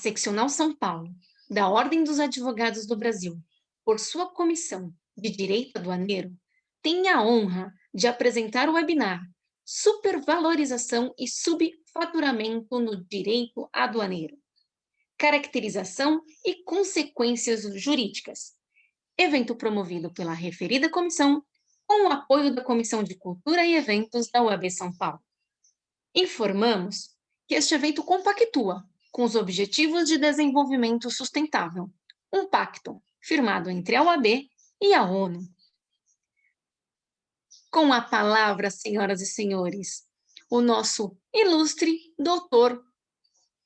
Seccional São Paulo, da Ordem dos Advogados do Brasil, por sua Comissão de Direito Aduaneiro, tem a honra de apresentar o webinar Supervalorização e Subfaturamento no Direito Aduaneiro. Caracterização e consequências jurídicas. Evento promovido pela referida comissão, com o apoio da Comissão de Cultura e Eventos da UAB São Paulo. Informamos que este evento compactua com os Objetivos de Desenvolvimento Sustentável, um pacto firmado entre a UAB e a ONU. Com a palavra, senhoras e senhores, o nosso ilustre doutor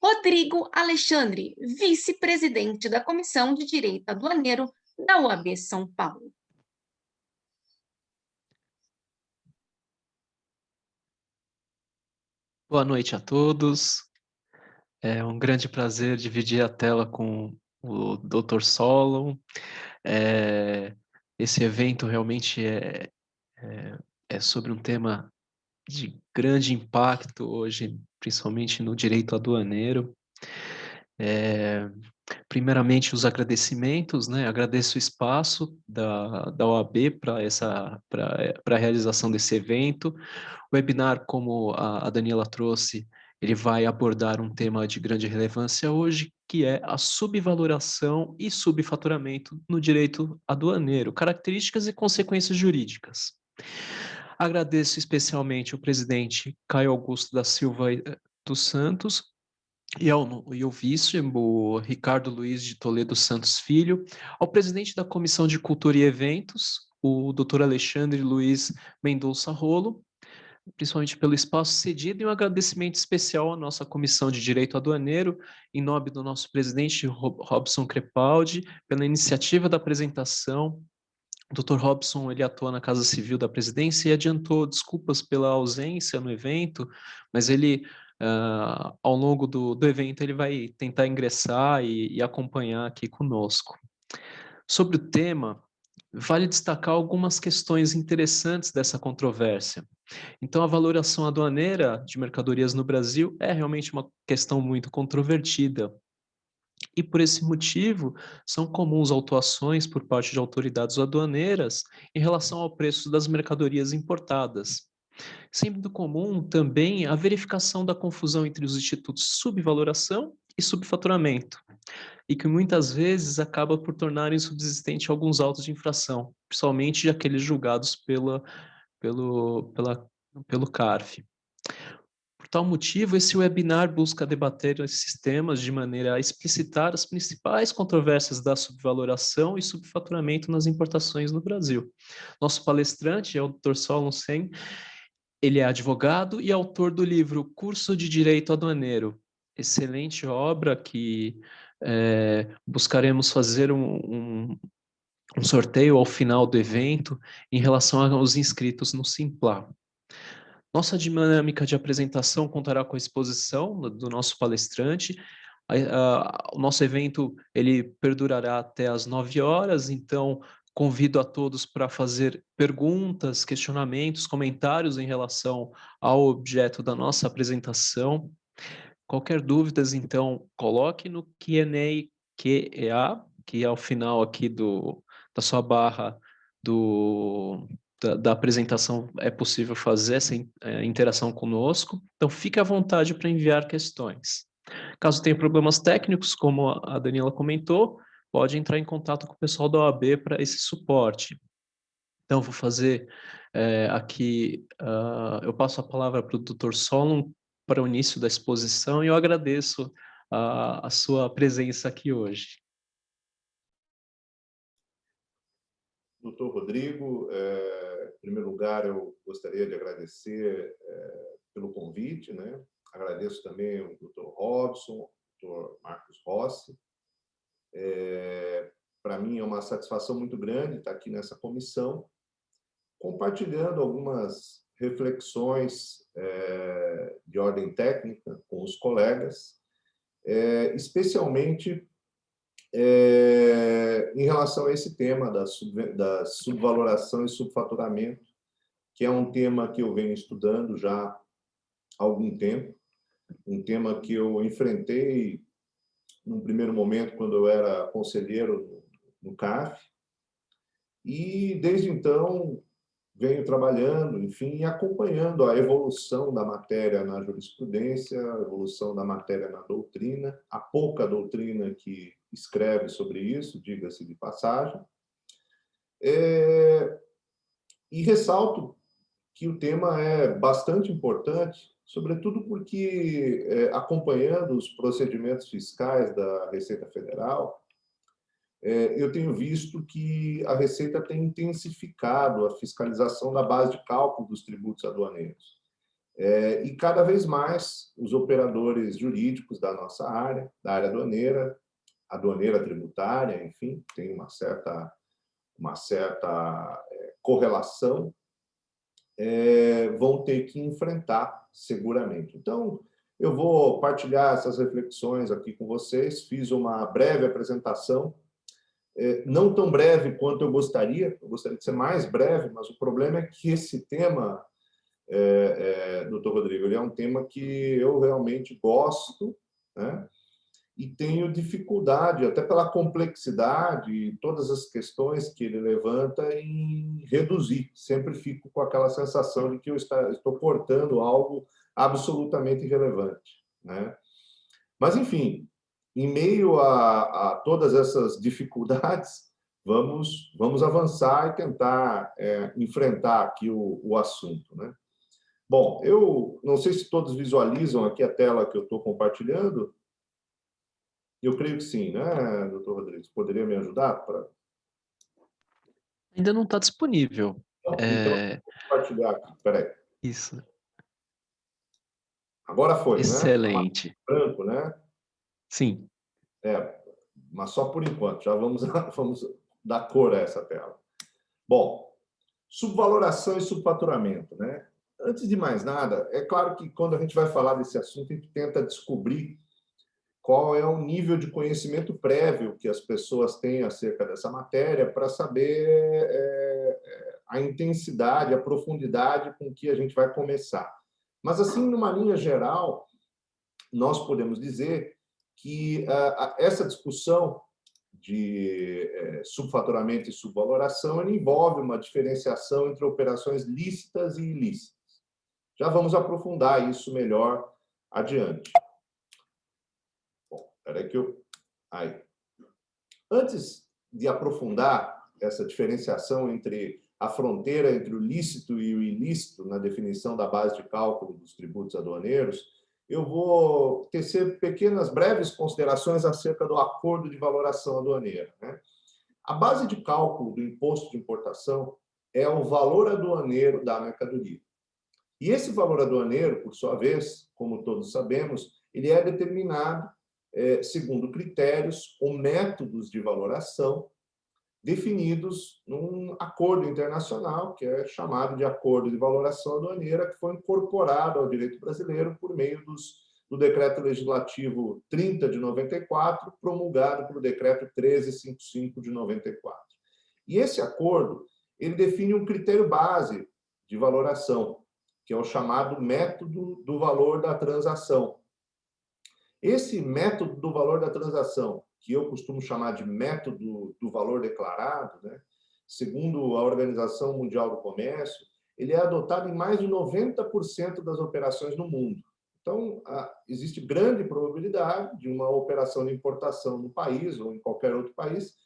Rodrigo Alexandre, vice-presidente da Comissão de Direito Aduaneiro da UAB São Paulo. Boa noite a todos. É um grande prazer dividir a tela com o Dr. Solon. Esse evento realmente é sobre um tema de grande impacto hoje, principalmente no direito aduaneiro. Primeiramente, os agradecimentos, né? Agradeço o espaço da OAB para a realização desse evento. O webinar, como a Daniela trouxe, ele vai abordar um tema de grande relevância hoje, que é a subvaloração e subfaturamento no direito aduaneiro, características e consequências jurídicas. Agradeço especialmente o presidente Caio Augusto da Silva dos Santos, e ao vice, o Ricardo Luiz de Toledo Santos Filho, ao presidente da Comissão de Cultura e Eventos, o Dr. Alexandre Luiz Mendonça Rolo, principalmente pelo espaço cedido, e um agradecimento especial à nossa Comissão de Direito Aduaneiro, em nome do nosso presidente Robson Crepaldi, pela iniciativa da apresentação. O Dr. Robson, ele atua na Casa Civil da Presidência e adiantou desculpas pela ausência no evento, mas ele, ao longo do evento, ele vai tentar ingressar e acompanhar aqui conosco. Sobre o tema, vale destacar algumas questões interessantes dessa controvérsia. Então, a valoração aduaneira de mercadorias no Brasil é realmente uma questão muito controvertida. E por esse motivo, são comuns autuações por parte de autoridades aduaneiras em relação ao preço das mercadorias importadas. Sendo comum também a verificação da confusão entre os institutos de subvaloração e subfaturamento, e que muitas vezes acaba por tornar insubsistente alguns autos de infração, principalmente aqueles julgados pelo CARF. Por tal motivo, esse webinar busca debater esses temas de maneira a explicitar as principais controvérsias da subvaloração e subfaturamento nas importações no Brasil. Nosso palestrante é o Dr. Solon Sen, ele é advogado e autor do livro Curso de Direito Aduaneiro, excelente obra que buscaremos fazer um sorteio ao final do evento em relação aos inscritos no Simplá. Nossa dinâmica de apresentação contará com a exposição do nosso palestrante. O nosso evento ele perdurará até às 9 horas, então convido a todos para fazer perguntas, questionamentos, comentários em relação ao objeto da nossa apresentação. Qualquer dúvidas, então, coloque no Q&A, que é ao final aqui da sua barra da apresentação, é possível fazer essa interação conosco. Então, fique à vontade para enviar questões. Caso tenha problemas técnicos, como a Daniela comentou, pode entrar em contato com o pessoal da OAB para esse suporte. Então, vou fazer aqui, eu passo a palavra para o Dr. Solon para o início da exposição e eu agradeço a sua presença aqui hoje. Doutor Rodrigo, em primeiro lugar, eu gostaria de agradecer pelo convite, né? Agradeço também ao Dr. Robson, Dr. Marcos Rossi. Para mim é uma satisfação muito grande estar aqui nessa comissão, compartilhando algumas reflexões de ordem técnica com os colegas, especialmente em relação a esse tema da subvaloração e subfaturamento, que é um tema que eu venho estudando já há algum tempo, um tema que eu enfrentei num primeiro momento, quando eu era conselheiro no CAF, e desde então venho trabalhando, enfim, acompanhando a evolução da matéria na jurisprudência, a evolução da matéria na doutrina, a pouca doutrina que escreve sobre isso, diga-se de passagem. E ressalto que o tema é bastante importante, sobretudo porque, acompanhando os procedimentos fiscais da Receita Federal, eu tenho visto que a Receita tem intensificado a fiscalização da base de cálculo dos tributos aduaneiros. E cada vez mais os operadores jurídicos da nossa área, da área aduaneira tributária, enfim, tem uma certa correlação, vão ter que enfrentar seguramente. Então, eu vou partilhar essas reflexões aqui com vocês. Fiz uma breve apresentação, não tão breve quanto eu gostaria de ser mais breve, mas o problema é que esse tema, doutor Rodrigo, ele é um tema que eu realmente gosto, né? E tenho dificuldade, até pela complexidade e todas as questões que ele levanta, em reduzir. Sempre fico com aquela sensação de que eu estou cortando algo absolutamente irrelevante, né? Mas, enfim, em meio a todas essas dificuldades, vamos avançar e tentar enfrentar aqui o assunto, né? Bom, eu não sei se todos visualizam aqui a tela que eu estou compartilhando. Eu creio que sim, né, doutor Rodrigues? Poderia me ajudar? Ainda não está disponível. Então, vou compartilhar aqui. Espera aí. Isso. Agora foi, né? Excelente. Branco, né? Sim. Mas só por enquanto. Já vamos dar cor a essa tela. Bom, subvaloração e subfaturamento, né? Antes de mais nada, é claro que quando a gente vai falar desse assunto, a gente tenta descobrir qual é o nível de conhecimento prévio que as pessoas têm acerca dessa matéria para saber a intensidade, a profundidade com que a gente vai começar. Mas, assim, numa linha geral, nós podemos dizer que essa discussão de subfaturamento e subvaloração envolve uma diferenciação entre operações lícitas e ilícitas. Já vamos aprofundar isso melhor adiante. Espera que eu... Aí. Antes de aprofundar essa diferenciação entre a fronteira entre o lícito e o ilícito na definição da base de cálculo dos tributos aduaneiros, eu vou tecer pequenas, breves considerações acerca do acordo de valoração aduaneira, né? A base de cálculo do imposto de importação é o valor aduaneiro da mercadoria. E esse valor aduaneiro, por sua vez, como todos sabemos, ele é determinado segundo critérios ou métodos de valoração definidos num acordo internacional, que é chamado de Acordo de Valoração Aduaneira, que foi incorporado ao direito brasileiro por meio do Decreto Legislativo 30 de 94, promulgado pelo Decreto 1355 de 94. E esse acordo, ele define um critério base de valoração, que é o chamado método do valor da transação. Esse método do valor da transação, que eu costumo chamar de método do valor declarado, né, segundo a Organização Mundial do Comércio, ele é adotado em mais de 90% das operações no mundo. Então, existe grande probabilidade de uma operação de importação no país ou em qualquer outro país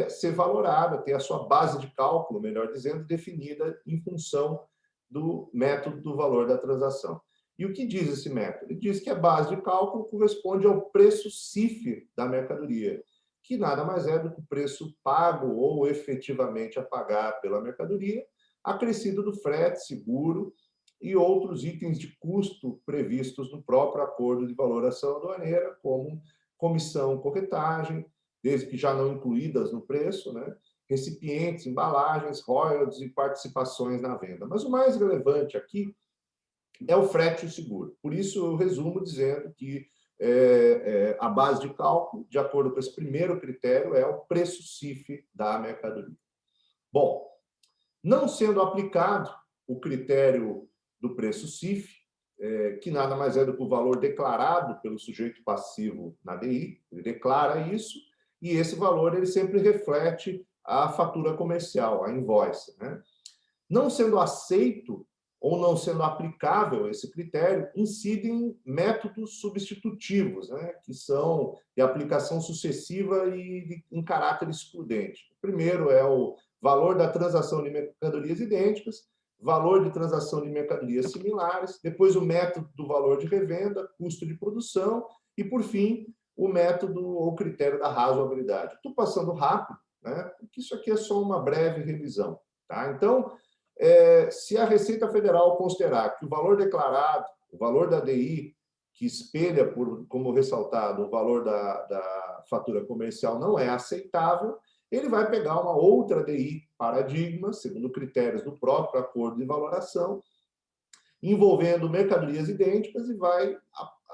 ser valorada, ter a sua base de cálculo, melhor dizendo, definida em função do método do valor da transação. E o que diz esse método? Ele diz que a base de cálculo corresponde ao preço CIF da mercadoria, que nada mais é do que o preço pago ou efetivamente a pagar pela mercadoria, acrescido do frete, seguro e outros itens de custo previstos no próprio acordo de valoração aduaneira, como comissão, corretagem, desde que já não incluídas no preço, né? Recipientes, embalagens, royalties e participações na venda. Mas o mais relevante aqui é o frete e o seguro. Por isso, eu resumo dizendo que a base de cálculo, de acordo com esse primeiro critério, é o preço CIF da mercadoria. Bom, não sendo aplicado o critério do preço CIF, que nada mais é do que o valor declarado pelo sujeito passivo na DI, ele declara isso, e esse valor ele sempre reflete a fatura comercial, a invoice, né? Não sendo aceito ou não sendo aplicável esse critério, incidem métodos substitutivos, né? Que são de aplicação sucessiva e em caráter excludente. O primeiro é o valor da transação de mercadorias idênticas, valor de transação de mercadorias similares, depois o método do valor de revenda, custo de produção e, por fim, o método ou critério da razoabilidade. Estou passando rápido, né? Porque isso aqui é só uma breve revisão, tá? Então, se a Receita Federal considerar que o valor declarado, o valor da DI, que espelha, como ressaltado, o valor da fatura comercial não é aceitável, ele vai pegar uma outra DI paradigma, segundo critérios do próprio acordo de valoração, envolvendo mercadorias idênticas e vai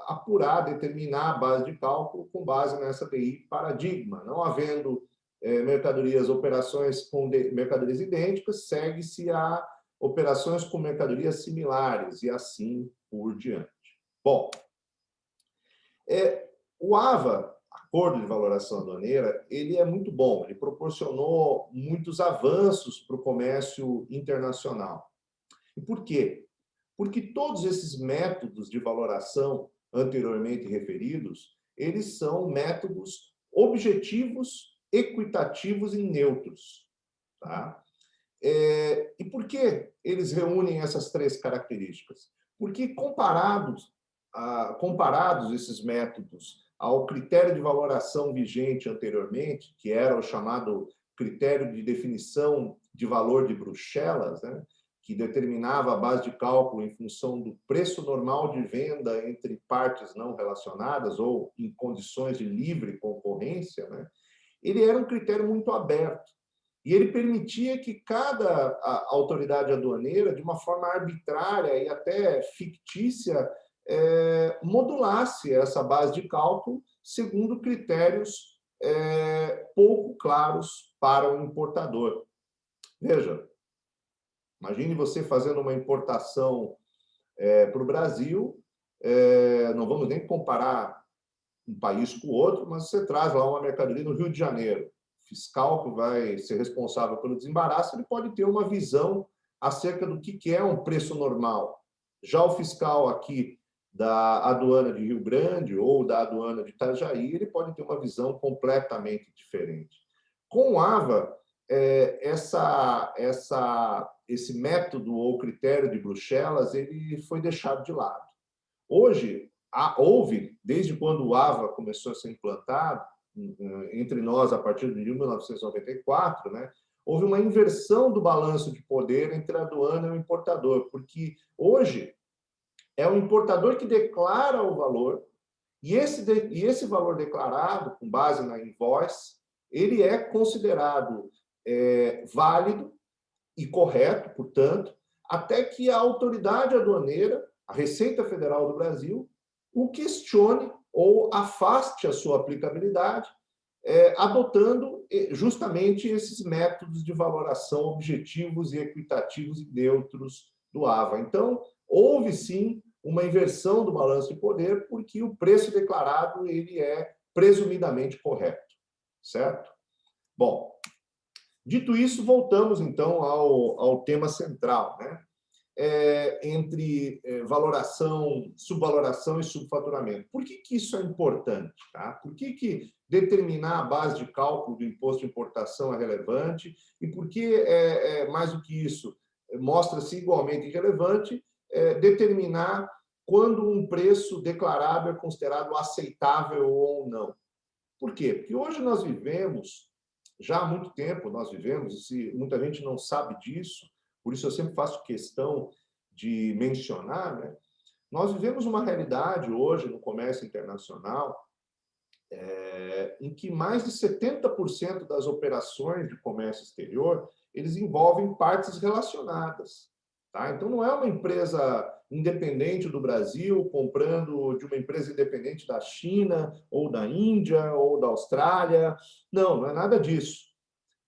apurar, determinar a base de cálculo com base nessa DI paradigma. Não havendo mercadorias, operações com mercadorias idênticas, segue-se a operações com mercadorias similares e assim por diante. Bom, o AVA, Acordo de Valoração Aduaneira, ele é muito bom, ele proporcionou muitos avanços para o comércio internacional. E por quê? Porque todos esses métodos de valoração anteriormente referidos, eles são métodos objetivos, equitativos e neutros. Tá? E por que eles reúnem essas três características? Porque comparados esses métodos ao critério de valoração vigente anteriormente, que era o chamado critério de definição de valor de Bruxelas, né, que determinava a base de cálculo em função do preço normal de venda entre partes não relacionadas ou em condições de livre concorrência, né, ele era um critério muito aberto. E ele permitia que cada autoridade aduaneira, de uma forma arbitrária e até fictícia, modulasse essa base de cálculo segundo critérios pouco claros para o importador. Veja, imagine você fazendo uma importação para o Brasil, não vamos nem comparar um país com o outro, mas você traz lá uma mercadoria no Rio de Janeiro. O fiscal que vai ser responsável pelo desembaraço, ele pode ter uma visão acerca do que é um preço normal. Já o fiscal aqui da aduana de Rio Grande ou da aduana de Itajaí, ele pode ter uma visão completamente diferente. Com o AVA, esse método ou critério de Bruxelas, ele foi deixado de lado. Hoje, houve, desde quando o AVA começou a ser implantado, entre nós, a partir de 1994, né, houve uma inversão do balanço de poder entre a aduana e o importador, porque hoje é o importador que declara o valor, e esse valor declarado, com base na invoice, ele é considerado válido e correto, portanto, até que a autoridade aduaneira, a Receita Federal do Brasil, o questione ou afaste a sua aplicabilidade, adotando justamente esses métodos de valoração objetivos e equitativos e neutros do AVA. Então, houve sim uma inversão do balanço de poder, porque o preço declarado ele é presumidamente correto, certo? Bom, dito isso, voltamos então ao tema central, né? Entre valoração, subvaloração e subfaturamento. Por que isso é importante? Tá? Por que determinar a base de cálculo do imposto de importação é relevante? E por que, mais do que isso, mostra-se igualmente relevante determinar quando um preço declarado é considerado aceitável ou não? Por quê? Porque hoje nós vivemos, já há muito tempo nós vivemos, e muita gente não sabe disso, por isso eu sempre faço questão de mencionar, né? Nós vivemos uma realidade hoje no comércio internacional em que mais de 70% das operações de comércio exterior eles envolvem partes relacionadas. Tá? Então, não é uma empresa independente do Brasil comprando de uma empresa independente da China, ou da Índia, ou da Austrália. Não é nada disso.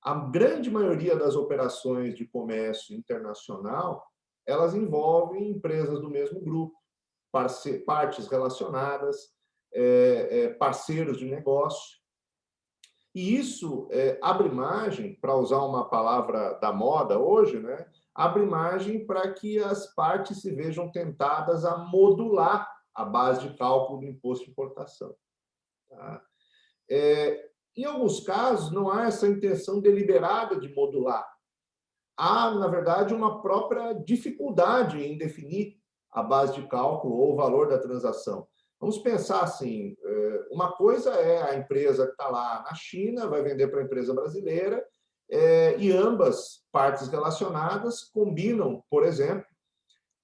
A grande maioria das operações de comércio internacional, elas envolvem empresas do mesmo grupo. partes relacionadas, parceiros de negócio. E isso abre margem, para usar uma palavra da moda hoje, né? Abre margem para que as partes se vejam tentadas a modular a base de cálculo do imposto de importação. Tá? Em alguns casos, não há essa intenção deliberada de modular. Há, na verdade, uma própria dificuldade em definir a base de cálculo ou o valor da transação. Vamos pensar assim, uma coisa é a empresa que está lá na China, vai vender para a empresa brasileira, e ambas partes relacionadas combinam, por exemplo,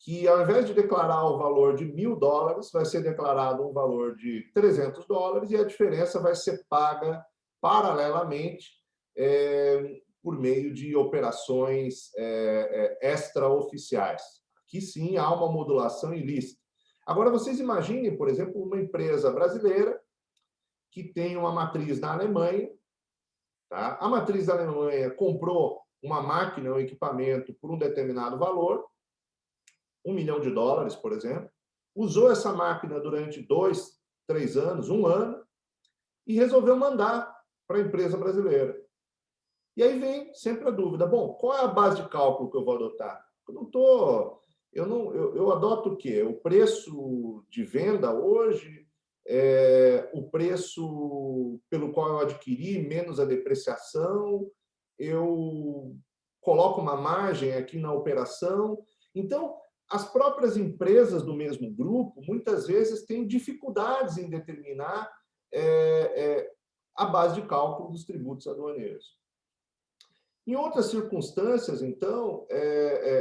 que ao invés de declarar o valor de $1.000, vai ser declarado um valor de $300 e a diferença vai ser paga paralelamente por meio de operações extraoficiais. Aqui sim há uma modulação ilícita. Agora, vocês imaginem, por exemplo, uma empresa brasileira que tem uma matriz na Alemanha. Tá? A matriz da Alemanha comprou uma máquina, um equipamento por um determinado valor, $1 milhão, por exemplo, usou essa máquina durante 2, 3 anos, 1 ano, e resolveu mandar para a empresa brasileira. E aí vem sempre a dúvida, bom, qual é a base de cálculo que eu vou adotar? Eu adoto o quê? O preço de venda hoje, o preço pelo qual eu adquiri, menos a depreciação, eu coloco uma margem aqui na operação. Então, as próprias empresas do mesmo grupo, muitas vezes, têm dificuldades em determinar a base de cálculo dos tributos aduaneiros. Em outras circunstâncias, então,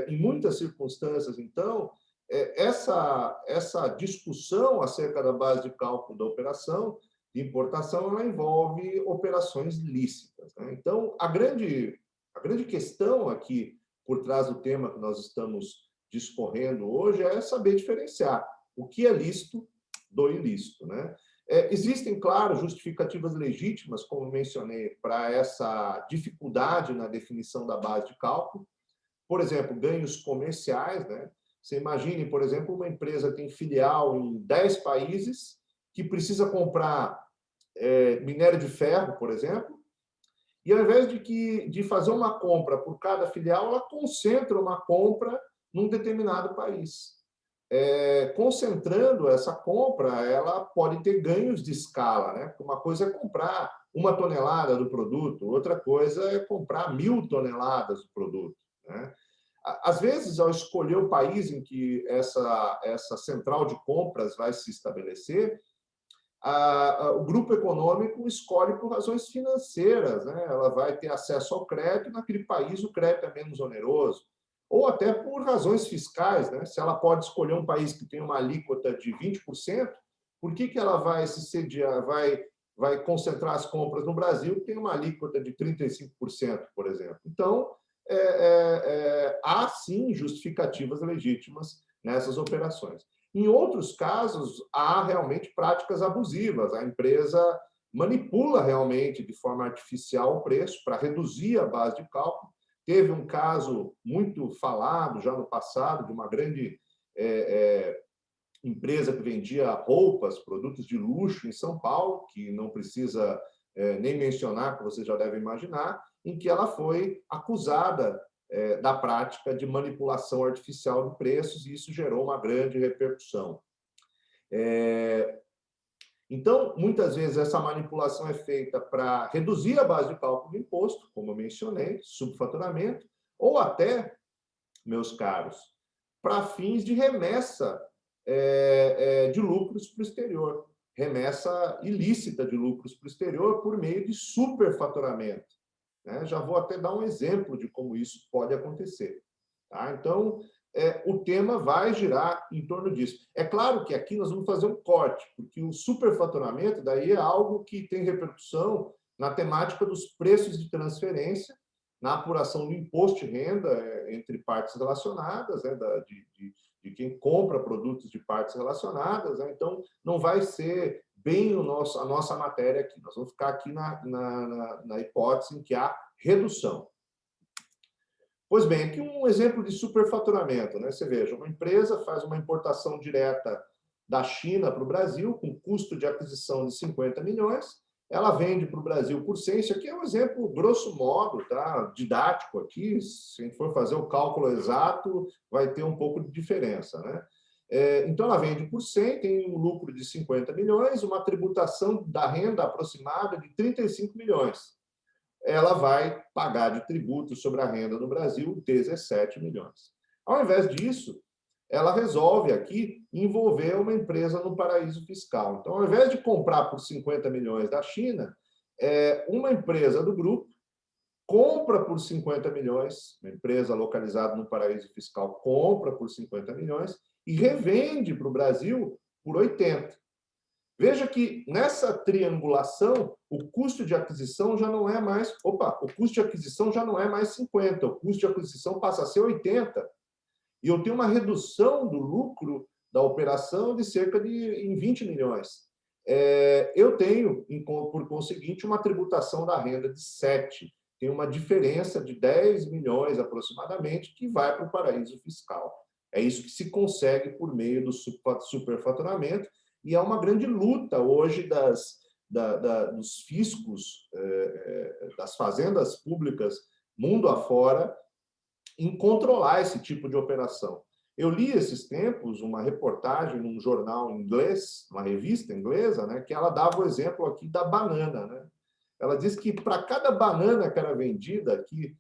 em muitas circunstâncias, então, essa discussão acerca da base de cálculo da operação de importação, ela envolve operações lícitas, né? Então, a grande questão aqui, por trás do tema que nós estamos discorrendo hoje, é saber diferenciar o que é lícito do ilícito, né? Existem, claro, justificativas legítimas, como mencionei, para essa dificuldade na definição da base de cálculo. Por exemplo, ganhos comerciais, né? Você imagine, por exemplo, uma empresa tem filial em 10 países que precisa comprar minério de ferro, por exemplo, e ao invés de fazer uma compra por cada filial, ela concentra uma compra num determinado país. Concentrando essa compra, ela pode ter ganhos de escala, né? Uma coisa é comprar 1 tonelada do produto, outra coisa é comprar 1.000 toneladas do produto, né? Às vezes, ao escolher o país em que essa central de compras vai se estabelecer, o grupo econômico escolhe por razões financeiras, né? Ela vai ter acesso ao crédito, naquele país o crédito é menos oneroso, ou até por razões fiscais, né? Se ela pode escolher um país que tem uma alíquota de 20%, por que que ela vai se sediar, vai concentrar as compras no Brasil, que tem uma alíquota de 35%, por exemplo? Então, há sim justificativas legítimas nessas operações. Em outros casos, há realmente práticas abusivas. A empresa manipula realmente de forma artificial o preço para reduzir a base de cálculo. Teve um caso muito falado já no passado de uma grande empresa que vendia roupas, produtos de luxo em São Paulo, que não precisa nem mencionar, que você já deve imaginar, em que ela foi acusada da prática de manipulação artificial de preços, e isso gerou uma grande repercussão. Então, muitas vezes, essa manipulação é feita para reduzir a base de cálculo do imposto, como eu mencionei, subfaturamento, ou até, meus caros, para fins de remessa de lucros para o exterior, remessa ilícita de lucros para o exterior por meio de superfaturamento, né? Já vou até dar um exemplo de como isso pode acontecer. Tá? Então, o tema vai girar em torno disso. É claro que aqui nós vamos fazer um corte, porque o superfaturamento daí é algo que tem repercussão na temática dos preços de transferência, na apuração do imposto de renda entre partes relacionadas, né, de quem compra produtos de partes relacionadas, né? Então, não vai ser bem a nossa matéria aqui. Nós vamos ficar aqui na hipótese em que há redução. Pois bem, aqui um exemplo de superfaturamento, né? Você veja, uma empresa faz uma importação direta da China para o Brasil, com custo de aquisição de 50 milhões, ela vende para o Brasil por 100. Isso aqui é um exemplo, grosso modo, tá? Didático aqui. Se a gente for fazer o cálculo exato, vai ter um pouco de diferença, né? Então, ela vende por 100, tem um lucro de 50 milhões, uma tributação da renda aproximada de 35 milhões. Ela vai pagar de tributo sobre a renda no Brasil 17 milhões. Ao invés disso, ela resolve aqui envolver uma empresa no paraíso fiscal. Então, ao invés de comprar por 50 milhões da China, uma empresa do grupo compra por 50 milhões, uma empresa localizada no paraíso fiscal compra por 50 milhões e revende para o Brasil por 80. Veja que nessa triangulação, o custo de aquisição já não é mais... o custo de aquisição já não é mais 50, o custo de aquisição passa a ser 80. E eu tenho uma redução do lucro da operação de cerca de 20 milhões. Eu tenho, por conseguinte, uma tributação da renda de 7. Tem uma diferença de 10 milhões aproximadamente que vai para o paraíso fiscal. É isso que se consegue por meio do superfaturamento, e é uma grande luta hoje dos fiscos, das fazendas públicas mundo afora, em controlar esse tipo de operação. Eu li esses tempos uma reportagem num jornal inglês, uma revista inglesa, né, que ela dava o exemplo aqui da banana, né? Ela diz que para cada banana que era vendida aqui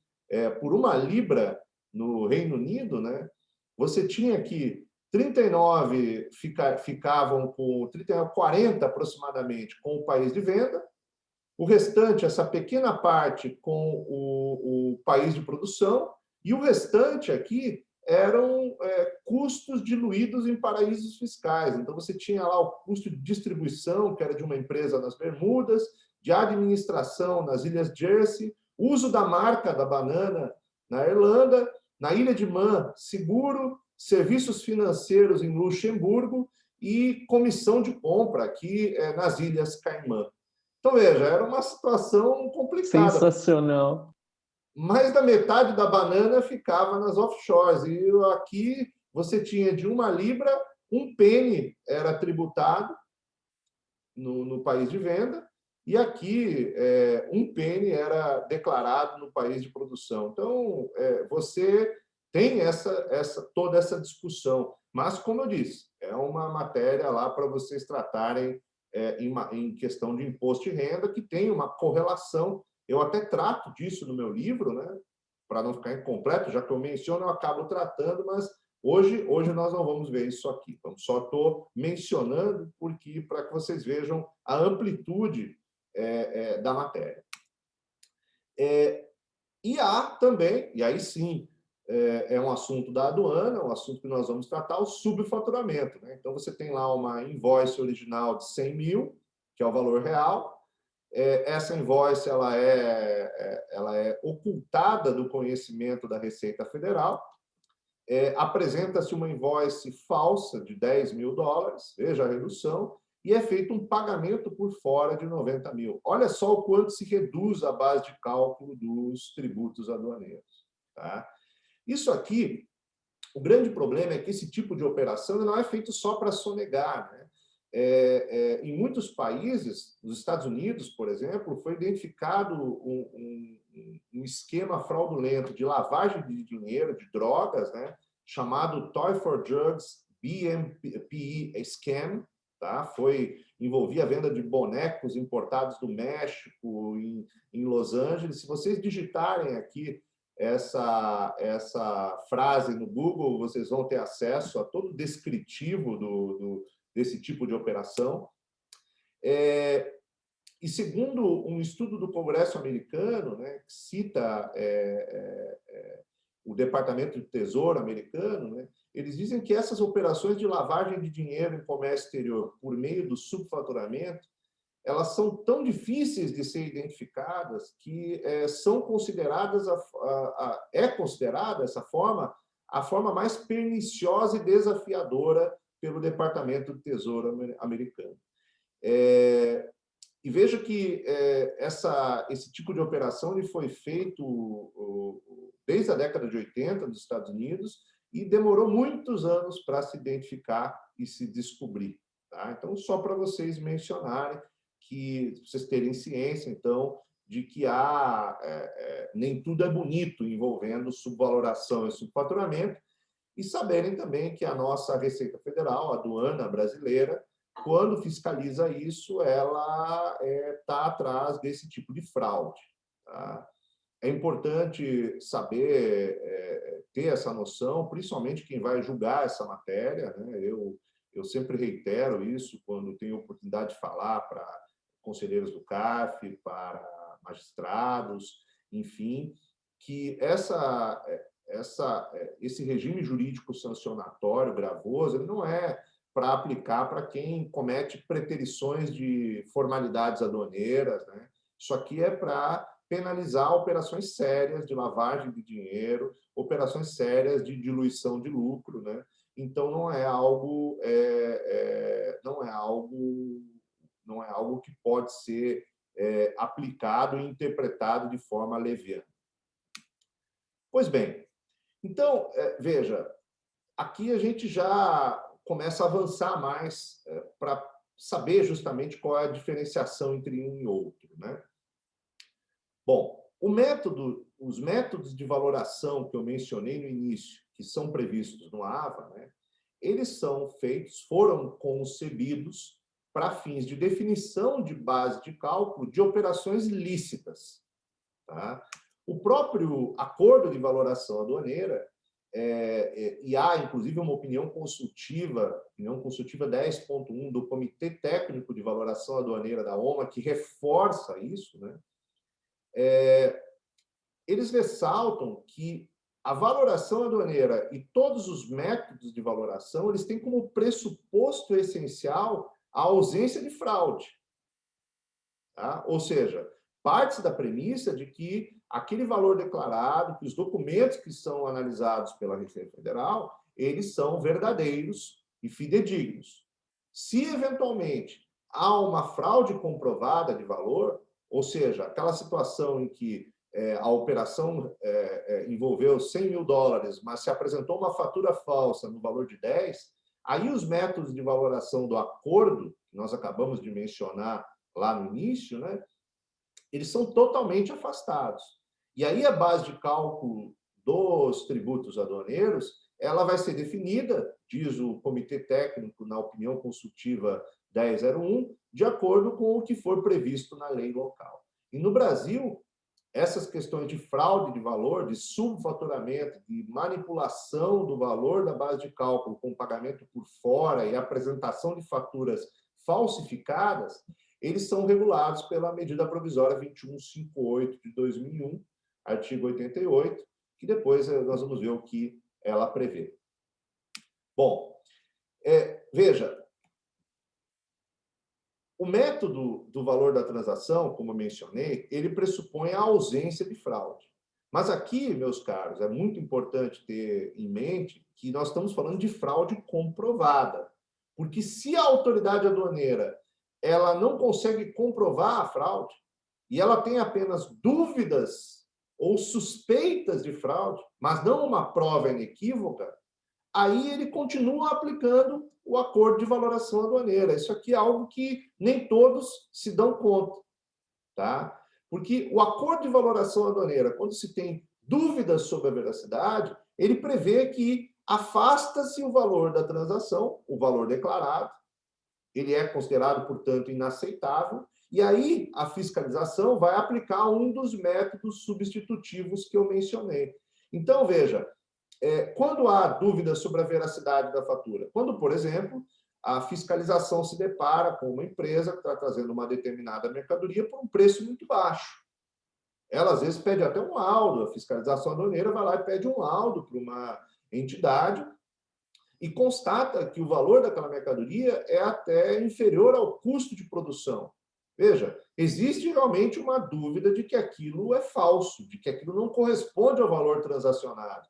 por 1 libra no Reino Unido, né, você tinha que 39 ficavam com 40 aproximadamente com o país de venda, o restante, essa pequena parte, com o país de produção, e o restante aqui eram custos diluídos em paraísos fiscais. Então, você tinha lá o custo de distribuição, que era de uma empresa nas Bermudas, de administração nas Ilhas Jersey, uso da marca da banana na Irlanda, na Ilha de Man, seguro, serviços financeiros em Luxemburgo e comissão de compra aqui nas Ilhas Caimã. Então, veja, era uma situação complicada. Sensacional. Mais da metade da banana ficava nas offshores. E aqui você tinha de 1 libra, 1 penny era tributado no país de venda, e aqui 1 penny era declarado no país de produção. Então, você tem toda essa discussão. Mas, como eu disse, é uma matéria lá para vocês tratarem em questão de imposto de renda, que tem uma correlação. Eu até trato disso no meu livro, né? Para não ficar incompleto, já que eu menciono, eu acabo tratando, mas hoje nós não vamos ver isso aqui. Então, só estou mencionando para que vocês vejam a amplitude da matéria. E há também, e aí sim, é um assunto da aduana, um assunto que nós vamos tratar, o subfaturamento, né? Então, você tem lá uma invoice original de 100 mil, que é o valor real. Essa invoice ela é ocultada do conhecimento da Receita Federal. Apresenta-se uma invoice falsa de 10 mil dólares, veja a redução, e é feito um pagamento por fora de 90 mil. Olha só o quanto se reduz a base de cálculo dos tributos aduaneiros. Tá? Isso aqui, o grande problema é que esse tipo de operação não é feito só para sonegar, né? Em muitos países, nos Estados Unidos, por exemplo, foi identificado um esquema fraudulento de lavagem de dinheiro, de drogas, né, chamado Toy for Drugs BMPE Scam. Tá? Envolvia a venda de bonecos importados do México, em Los Angeles. Se vocês digitarem aqui essa frase no Google, vocês vão ter acesso a todo o descritivo desse tipo de operação. E segundo um estudo do Congresso americano, né, que cita o Departamento de Tesouro americano, né, eles dizem que essas operações de lavagem de dinheiro em comércio exterior por meio do subfaturamento, elas são tão difíceis de ser identificadas que são consideradas considerada essa forma a forma mais perniciosa e desafiadora pelo Departamento do Tesouro americano. E veja que esse tipo de operação ele foi feito desde a década de 80 nos Estados Unidos, e demorou muitos anos para se identificar e se descobrir. Tá? Então, só para vocês mencionarem, que vocês terem ciência, então, de que nem tudo é bonito envolvendo subvaloração e subfaturamento, e saberem também que a nossa Receita Federal, a aduana brasileira, quando fiscaliza isso, ela está atrás desse tipo de fraude. Tá? É importante saber, ter essa noção, principalmente quem vai julgar essa matéria, né? Eu sempre reitero isso quando tenho oportunidade de falar para conselheiros do CARF, para magistrados, enfim, que esse regime jurídico sancionatório gravoso ele não é para aplicar para quem comete preterições de formalidades aduaneiras, né? Isso aqui é para penalizar operações sérias de lavagem de dinheiro, operações sérias de diluição de lucro, né? Então não é algo que pode ser aplicado e interpretado de forma leviana. Pois bem, então veja, aqui a gente já começa a avançar mais para saber justamente qual é a diferenciação entre um e outro, né? Bom, os métodos de valoração que eu mencionei no início, que são previstos no AVA, né, eles foram concebidos para fins de definição de base de cálculo de operações lícitas. Tá? O próprio acordo de valoração aduaneira, e há, inclusive, uma opinião consultiva 10.1 do Comitê Técnico de Valoração Aduaneira da OMA, que reforça isso, né? Eles ressaltam que a valoração aduaneira e todos os métodos de valoração eles têm como pressuposto essencial a ausência de fraude. Tá? Ou seja, parte-se da premissa de que aquele valor declarado, que os documentos que são analisados pela Receita Federal, eles são verdadeiros e fidedignos. Se, eventualmente, há uma fraude comprovada de valor, ou seja, aquela situação em que a operação envolveu $100 mil, mas se apresentou uma fatura falsa no valor de 10, aí os métodos de valoração do acordo, que nós acabamos de mencionar lá no início, né, eles são totalmente afastados. E aí a base de cálculo dos tributos aduaneiros, ela vai ser definida, diz o Comitê Técnico na opinião consultiva 1001, de acordo com o que for previsto na lei local. E no Brasil, essas questões de fraude de valor, de subfaturamento, de manipulação do valor da base de cálculo com pagamento por fora e apresentação de faturas falsificadas, eles são regulados pela medida provisória 2158 de 2001, artigo 88, que depois nós vamos ver o que ela prevê. Bom, veja, o método do valor da transação, como eu mencionei, ele pressupõe a ausência de fraude. Mas aqui, meus caros, é muito importante ter em mente que nós estamos falando de fraude comprovada. Porque se a autoridade aduaneira ela não consegue comprovar a fraude e ela tem apenas dúvidas ou suspeitas de fraude, mas não uma prova inequívoca, aí ele continua aplicando o acordo de valoração aduaneira. Isso aqui é algo que nem todos se dão conta, tá? Porque o acordo de valoração aduaneira, quando se tem dúvidas sobre a veracidade, ele prevê que afasta-se o valor da transação, o valor declarado, ele é considerado, portanto, inaceitável, e aí a fiscalização vai aplicar um dos métodos substitutivos que eu mencionei. Então, veja, quando há dúvidas sobre a veracidade da fatura? Quando, por exemplo, a fiscalização se depara com uma empresa que está trazendo uma determinada mercadoria por um preço muito baixo. Ela, às vezes, pede até um laudo, a fiscalização aduaneira vai lá e pede um laudo para uma entidade e constata que o valor daquela mercadoria é até inferior ao custo de produção. Veja, existe realmente uma dúvida de que aquilo é falso, de que aquilo não corresponde ao valor transacionado.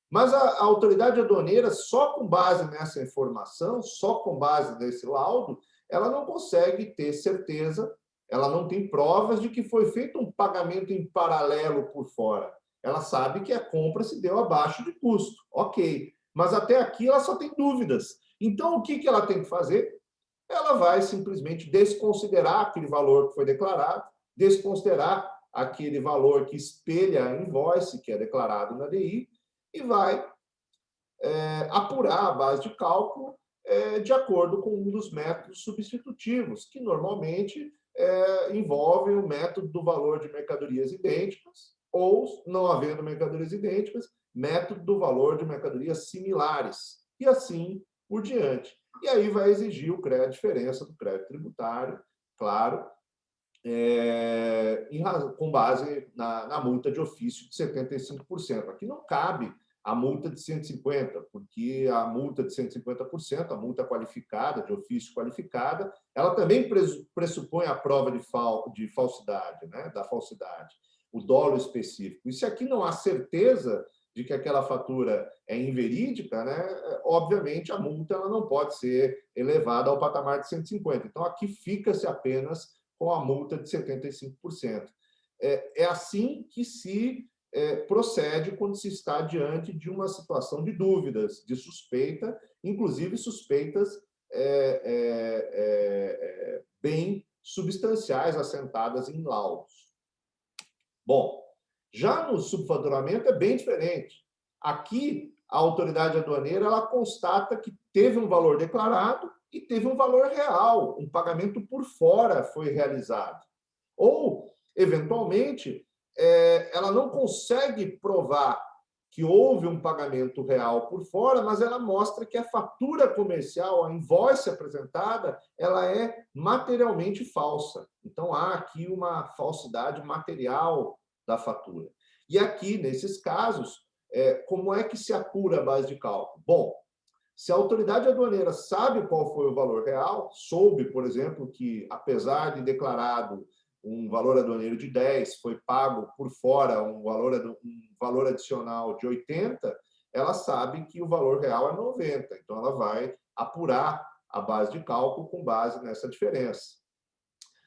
Mas a autoridade aduaneira, só com base nessa informação, só com base nesse laudo, ela não consegue ter certeza, ela não tem provas de que foi feito um pagamento em paralelo por fora. ela sabe que a compra se deu abaixo de custo. Ok. Mas até aqui ela só tem dúvidas. Então, o que ela tem que fazer? Ela vai simplesmente desconsiderar aquele valor que foi declarado, desconsiderar aquele valor que espelha a invoice, que é declarado na DI, e vai apurar a base de cálculo de acordo com um dos métodos substitutivos, que normalmente envolve o método do valor de mercadorias idênticas, ou, não havendo mercadorias idênticas, método do valor de mercadorias similares, e assim por diante. E aí vai exigir a diferença do crédito tributário, claro, com base na multa de ofício de 75%. Aqui não cabe a multa de 150%, porque a multa de 150%, a multa qualificada, de ofício qualificada, ela também pressupõe a prova de falsidade, né? Da falsidade, o dolo específico. E se aqui não há certeza de que aquela fatura é inverídica, né? Obviamente a multa ela não pode ser elevada ao patamar de 150%. Então, aqui fica-se apenas com a multa de 75%. É assim que se procede quando se está diante de uma situação de dúvidas, de suspeita, inclusive suspeitas bem substanciais, assentadas em laudos. Bom, já no subfaturamento é bem diferente. Aqui, a autoridade aduaneira ela constata que teve um valor declarado e teve um valor real, um pagamento por fora foi realizado. Ou, eventualmente, ela não consegue provar que houve um pagamento real por fora, mas ela mostra que a fatura comercial, a invoice apresentada, ela é materialmente falsa. Então, há aqui uma falsidade material da fatura. E aqui, nesses casos, como é que se apura a base de cálculo? Bom, se a autoridade aduaneira sabe qual foi o valor real, soube, por exemplo, que, apesar de declarado um valor aduaneiro de 10, foi pago por fora um valor adicional de 80, ela sabe que o valor real é 90. Então, ela vai apurar a base de cálculo com base nessa diferença.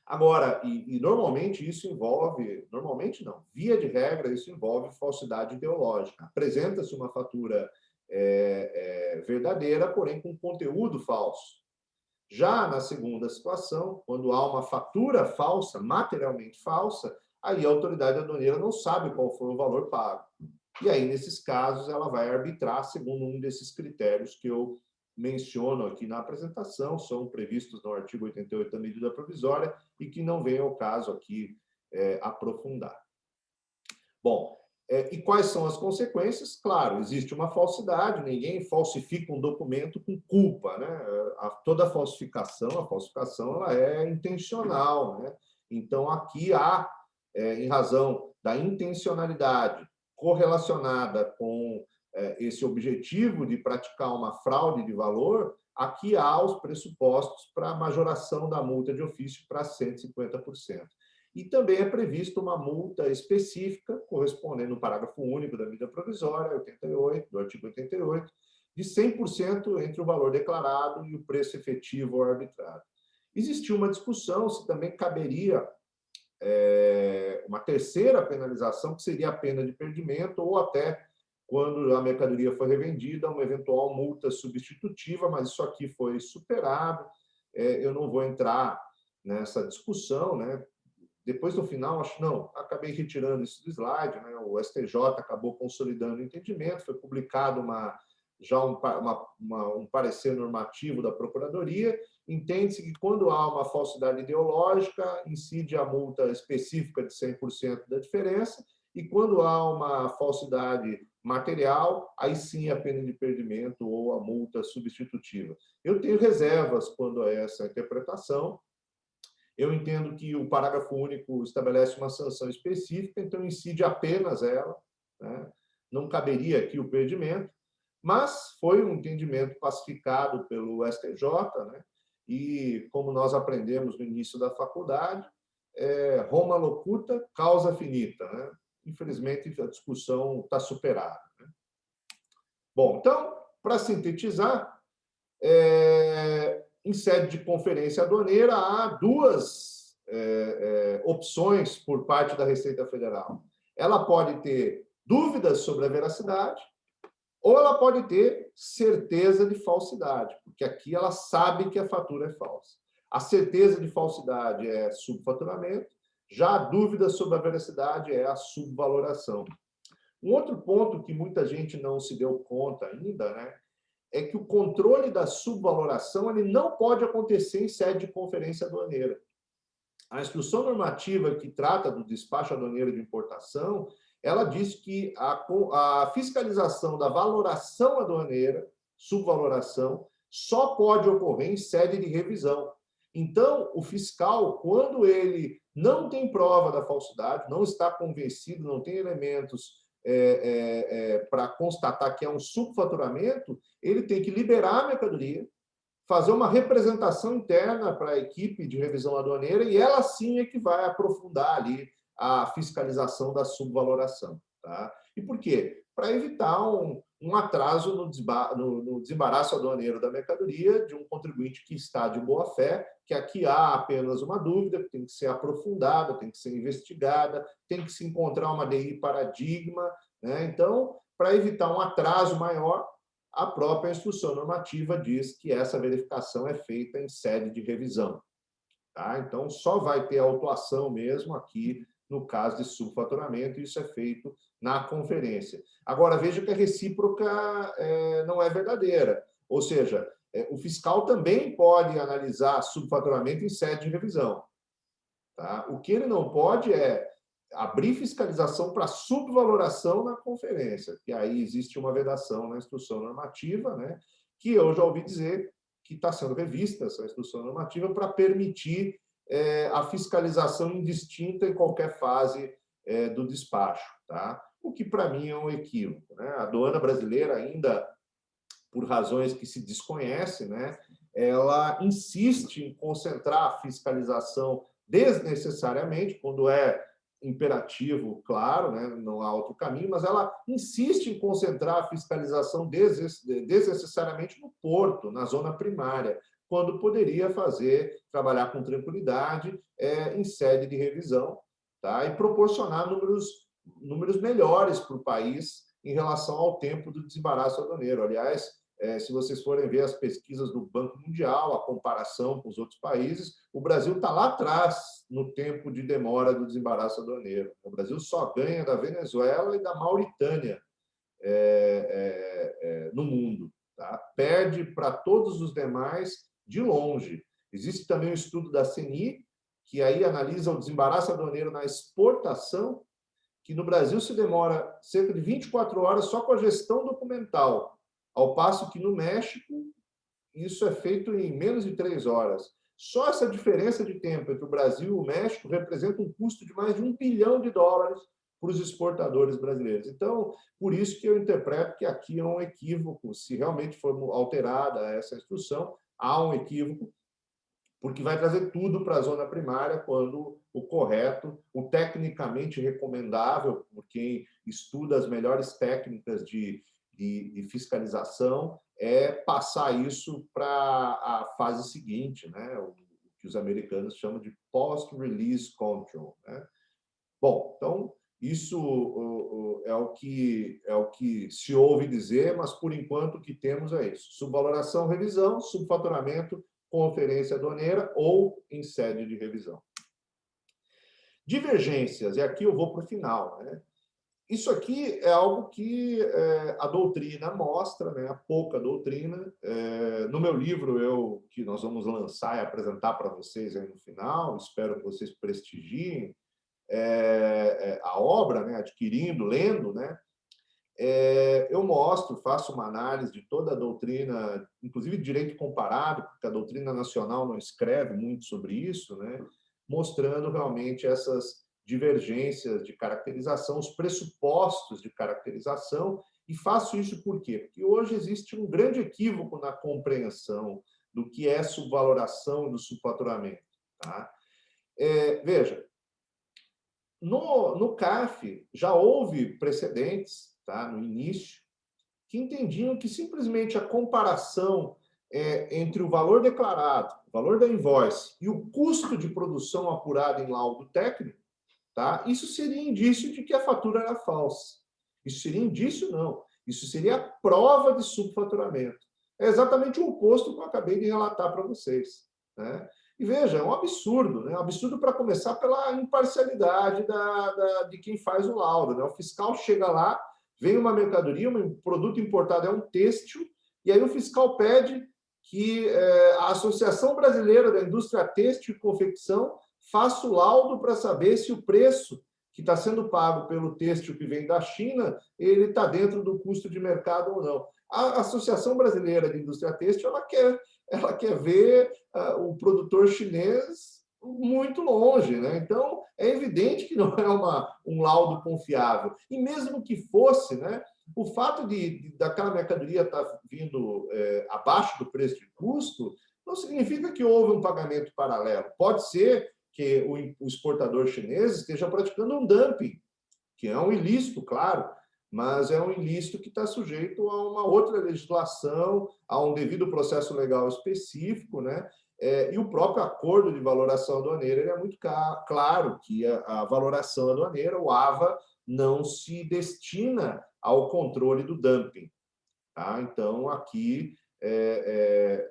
Agora, normalmente isso envolve, normalmente não, via de regra, isso envolve falsidade ideológica. Apresenta-se uma fatura verdadeira, porém com conteúdo falso. Já na segunda situação, quando há uma fatura falsa, materialmente falsa, aí a autoridade aduaneira não sabe qual foi o valor pago. E aí, nesses casos, ela vai arbitrar segundo um desses critérios que eu menciono aqui na apresentação, são previstos no artigo 88 da medida provisória e que não vem ao caso aqui aprofundar. Bom, e quais são as consequências? Claro, existe uma falsidade, ninguém falsifica um documento com culpa, né? Toda falsificação ela é intencional, né? Então, aqui há, em razão da intencionalidade correlacionada com esse objetivo de praticar uma fraude de valor, aqui há os pressupostos para a majoração da multa de ofício para 150%. E também é prevista uma multa específica, correspondendo ao parágrafo único da medida provisória, 88, do artigo 88, de 100% entre o valor declarado e o preço efetivo ou arbitrado. Existiu uma discussão se também caberia uma terceira penalização, que seria a pena de perdimento, ou até, quando a mercadoria foi revendida, uma eventual multa substitutiva, mas isso aqui foi superado. Eu não vou entrar nessa discussão, né? Depois, no final, acabei retirando isso do slide, né? O STJ acabou consolidando o entendimento, foi publicado um parecer normativo da Procuradoria. Entende-se que, quando há uma falsidade ideológica, incide a multa específica de 100% da diferença, e quando há uma falsidade material, aí sim a pena de perdimento ou a multa substitutiva. Eu tenho reservas quando a essa interpretação. Eu entendo que o parágrafo único estabelece uma sanção específica, então incide apenas ela, né? Não caberia aqui o perdimento, mas foi um entendimento pacificado pelo STJ, né? E, como nós aprendemos no início da faculdade, Roma locuta, causa finita, né? Infelizmente, a discussão está superada, né? Bom, então, para sintetizar, em sede de conferência aduaneira, há duas opções por parte da Receita Federal. Ela pode ter dúvidas sobre a veracidade, ou ela pode ter certeza de falsidade, porque aqui ela sabe que a fatura é falsa. A certeza de falsidade é subfaturamento, já a dúvida sobre a veracidade é a subvaloração. Um outro ponto que muita gente não se deu conta ainda, né, é que o controle da subvaloração ele não pode acontecer em sede de conferência aduaneira. A instrução normativa que trata do despacho aduaneiro de importação, ela diz que a fiscalização da valoração aduaneira, subvaloração, só pode ocorrer em sede de revisão. Então, o fiscal, quando ele não tem prova da falsidade, não está convencido, não tem elementos para constatar que é um subfaturamento, ele tem que liberar a mercadoria, fazer uma representação interna para a equipe de revisão aduaneira e ela sim é que vai aprofundar ali a fiscalização da subvaloração. Tá? E por quê? Para evitar um atraso no desembaraço aduaneiro da mercadoria de um contribuinte que está de boa-fé, que aqui há apenas uma dúvida, que tem que ser aprofundada, tem que ser investigada, tem que se encontrar uma DI paradigma, né? Então, para evitar um atraso maior, a própria instrução normativa diz que essa verificação é feita em sede de revisão. Tá? Então, só vai ter autuação mesmo aqui no caso de subfaturamento, e isso é feito na conferência. Agora, veja que a recíproca não é verdadeira. Ou seja, o fiscal também pode analisar subfaturamento em sede de revisão. Tá? O que ele não pode é abrir fiscalização para subvaloração na conferência, que aí existe uma vedação na instrução normativa, né, que eu já ouvi dizer que está sendo revista essa instrução normativa para permitir a fiscalização indistinta em qualquer fase do despacho. Tá? O que, para mim, é um equívoco. Né? A aduana brasileira, ainda por razões que se desconhecem, né, ela insiste em concentrar a fiscalização desnecessariamente, quando é imperativo, claro, né, não há outro caminho, mas ela insiste em concentrar a fiscalização desnecessariamente no porto, na zona primária, quando poderia trabalhar com tranquilidade em sede de revisão, tá? E proporcionar números melhores para o país em relação ao tempo do desembaraço aduaneiro. Aliás, se vocês forem ver as pesquisas do Banco Mundial, a comparação com os outros países, o Brasil está lá atrás no tempo de demora do desembaraço aduaneiro. O Brasil só ganha da Venezuela e da Mauritânia no mundo. Tá? Perde para todos os demais de longe. Existe também um estudo da CNI, que aí analisa o desembaraço aduaneiro na exportação, que no Brasil se demora cerca de 24 horas só com a gestão documental, ao passo que no México isso é feito em menos de 3 horas. Só essa diferença de tempo entre o Brasil e o México representa um custo de mais de $1 bilhão para os exportadores brasileiros. Então, por isso que eu interpreto que aqui é um equívoco. Se realmente for alterada essa instrução, há um equívoco, porque vai trazer tudo para a zona primária, quando o correto, o tecnicamente recomendável, por quem estuda as melhores técnicas de fiscalização, é passar isso para a fase seguinte, né? O que os americanos chamam de post-release control. Né? Bom, então, isso é o que se ouve dizer, mas, por enquanto, o que temos é isso. Subvaloração, revisão, subfaturamento, conferência aduaneira ou em sede de revisão. Divergências, e aqui eu vou para o final. Né? Isso aqui é algo que a doutrina mostra, né? A pouca doutrina. No meu livro, que nós vamos lançar e apresentar para vocês aí no final, espero que vocês prestigiem a obra, né? Adquirindo, lendo, né? Eu mostro, faço uma análise de toda a doutrina, inclusive de direito comparado, porque a doutrina nacional não escreve muito sobre isso, né? Mostrando realmente essas divergências de caracterização, os pressupostos de caracterização, e faço isso por quê? Porque hoje existe um grande equívoco na compreensão do que é subvaloração e do subfaturamento. Tá? Veja, no CARF já houve precedentes, tá, no início, que entendiam que simplesmente a comparação entre o valor declarado, o valor da invoice e o custo de produção apurado em laudo técnico, tá, isso seria indício de que a fatura era falsa. Isso seria indício? Não. Isso seria prova de subfaturamento. É exatamente o oposto que eu acabei de relatar para vocês, né? E veja, é um absurdo, né? Um absurdo para começar pela imparcialidade de quem faz o laudo, né? O fiscal chega lá, vem uma mercadoria, um produto importado é um têxtil, e aí o fiscal pede que a Associação Brasileira da Indústria Têxtil e Confecção faça o laudo para saber se o preço que está sendo pago pelo têxtil que vem da China, ele está dentro do custo de mercado ou não. A Associação Brasileira de Indústria Têxtil, ela quer ver o produtor chinês muito longe, né? Então, é evidente que não é um laudo confiável. E mesmo que fosse, né, o fato daquela mercadoria estar vindo abaixo do preço de custo não significa que houve um pagamento paralelo. Pode ser que o exportador chinês esteja praticando um dumping, que é um ilícito, claro, mas é um ilícito que está sujeito a uma outra legislação, a um devido processo legal específico, né? E o próprio acordo de valoração aduaneira é muito claro que a valoração aduaneira, o AVA, não se destina ao controle do dumping. Tá? Então, aqui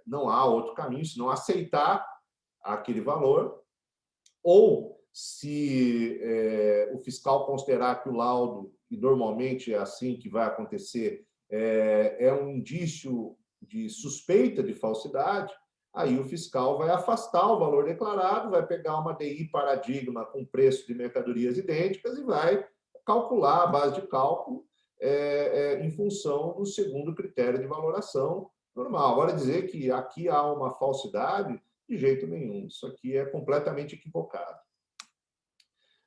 não há outro caminho, senão aceitar aquele valor, ou se o fiscal considerar que o laudo, e normalmente é assim que vai acontecer, é um indício de suspeita de falsidade, aí o fiscal vai afastar o valor declarado, vai pegar uma DI paradigma com preço de mercadorias idênticas e vai calcular a base de cálculo em função do segundo critério de valoração normal. Agora, dizer que aqui há uma falsidade, de jeito nenhum. Isso aqui é completamente equivocado.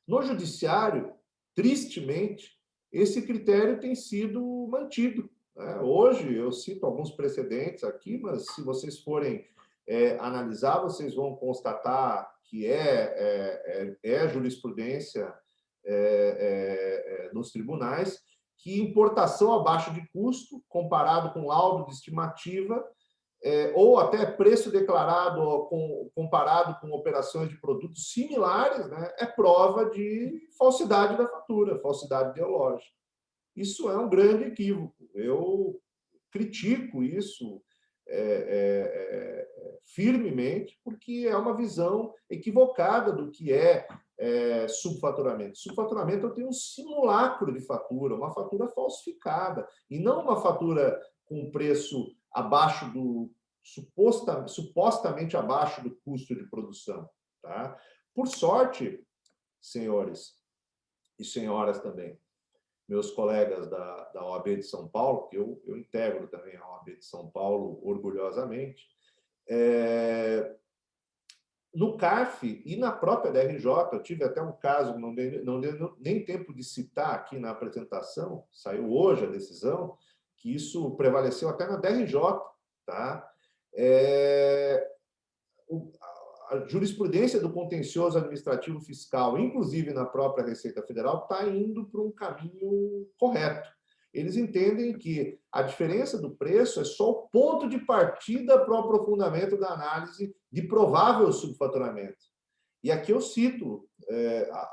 No judiciário, tristemente, esse critério tem sido mantido, né? Hoje, eu cito alguns precedentes aqui, mas se vocês forem analisar, vocês vão constatar que é jurisprudência nos tribunais, que importação abaixo de custo, comparado com laudo de estimativa, ou até preço declarado comparado com operações de produtos similares, né, é prova de falsidade da fatura, falsidade ideológica. Isso é um grande equívoco. Eu critico isso firmemente, porque é uma visão equivocada do que é subfaturamento. Subfaturamento, eu tenho um simulacro de fatura, uma fatura falsificada, e não uma fatura com preço abaixo supostamente abaixo do custo de produção. Tá? Por sorte, senhores e senhoras também, meus colegas da OAB de São Paulo, que eu integro também a OAB de São Paulo orgulhosamente, no CARF e na própria DRJ, eu tive até um caso, não deu nem tempo de citar aqui na apresentação, saiu hoje a decisão, que isso prevaleceu até na DRJ, tá? A jurisprudência do contencioso administrativo fiscal, inclusive na própria Receita Federal, está indo para um caminho correto. Eles entendem que a diferença do preço é só o ponto de partida para o aprofundamento da análise de provável subfaturamento. E aqui eu cito,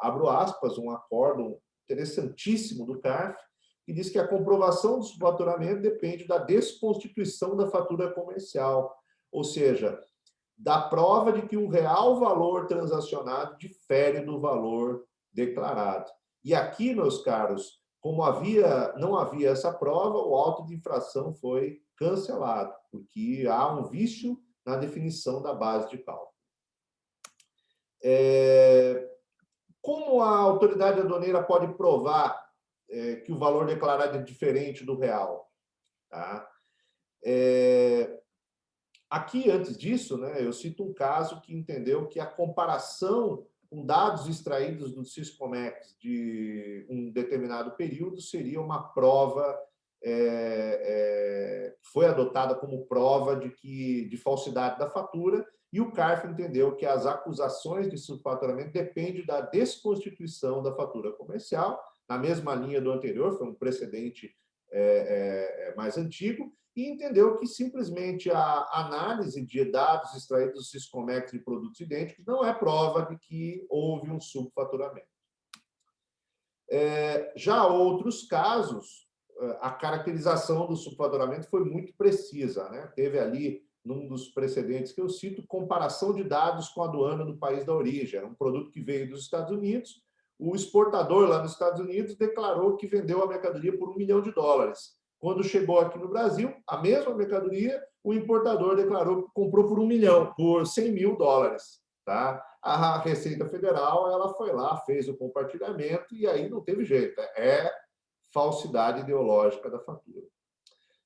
abro aspas, um acórdão interessantíssimo do CARF, que diz que a comprovação do subfaturamento depende da desconstituição da fatura comercial, ou seja, da prova de que o real valor transacionado difere do valor declarado. E aqui, meus caros, como não havia essa prova, o auto de infração foi cancelado, porque há um vício na definição da base de cálculo. Como a autoridade aduaneira pode provar que o valor declarado é diferente do real? Tá? Aqui, antes disso, né, eu cito um caso que entendeu que a comparação com dados extraídos do Siscomex de um determinado período seria uma prova, foi adotada como prova de falsidade da fatura, e o CARF entendeu que as acusações de subfaturamento dependem da desconstituição da fatura comercial, na mesma linha do anterior, foi um precedente mais antigo, e entendeu que simplesmente a análise de dados extraídos do Siscomex de produtos idênticos não é prova de que houve um subfaturamento. Já outros casos, a caracterização do subfaturamento foi muito precisa, né? Teve ali, num dos precedentes que eu cito, comparação de dados com a aduana do país da origem. Era um produto que veio dos Estados Unidos, o exportador lá nos Estados Unidos declarou que vendeu a mercadoria por $1 milhão. Quando chegou aqui no Brasil, a mesma mercadoria, o importador declarou que comprou por $1 milhão, por $100 mil. Tá? A Receita Federal ela foi lá, fez o compartilhamento e aí não teve jeito. É falsidade ideológica da fatura.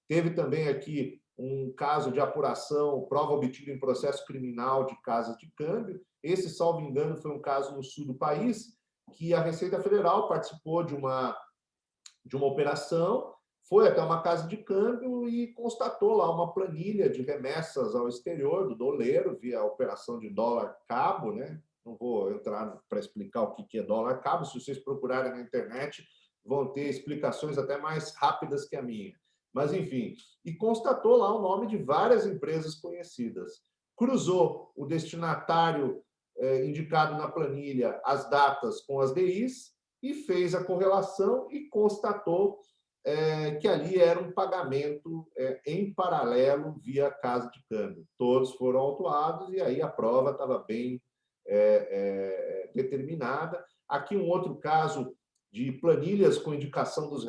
Teve também aqui um caso de apuração, prova obtida em processo criminal de casas de câmbio. Esse, salvo engano, foi um caso no sul do país, que a Receita Federal participou de uma operação, foi até uma casa de câmbio e constatou lá uma planilha de remessas ao exterior do doleiro, via a operação de dólar cabo, né? Não vou entrar para explicar o que é dólar cabo, se vocês procurarem na internet, vão ter explicações até mais rápidas que a minha. Mas, enfim, e constatou lá o nome de várias empresas conhecidas. Cruzou o destinatário indicado na planilha, as datas com as DIs, e fez a correlação e constatou que ali era um pagamento em paralelo via casa de câmbio. Todos foram autuados e aí a prova estava bem determinada. Aqui um outro caso de planilhas com indicação dos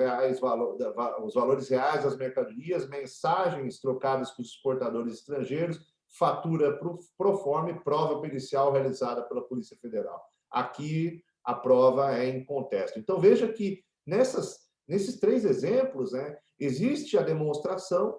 os valores reais das mercadorias, mensagens trocadas com os exportadores estrangeiros, fatura pro forma e prova pericial realizada pela Polícia Federal. Aqui a prova é em contexto. Então, veja que nesses 3 exemplos, né, existe a demonstração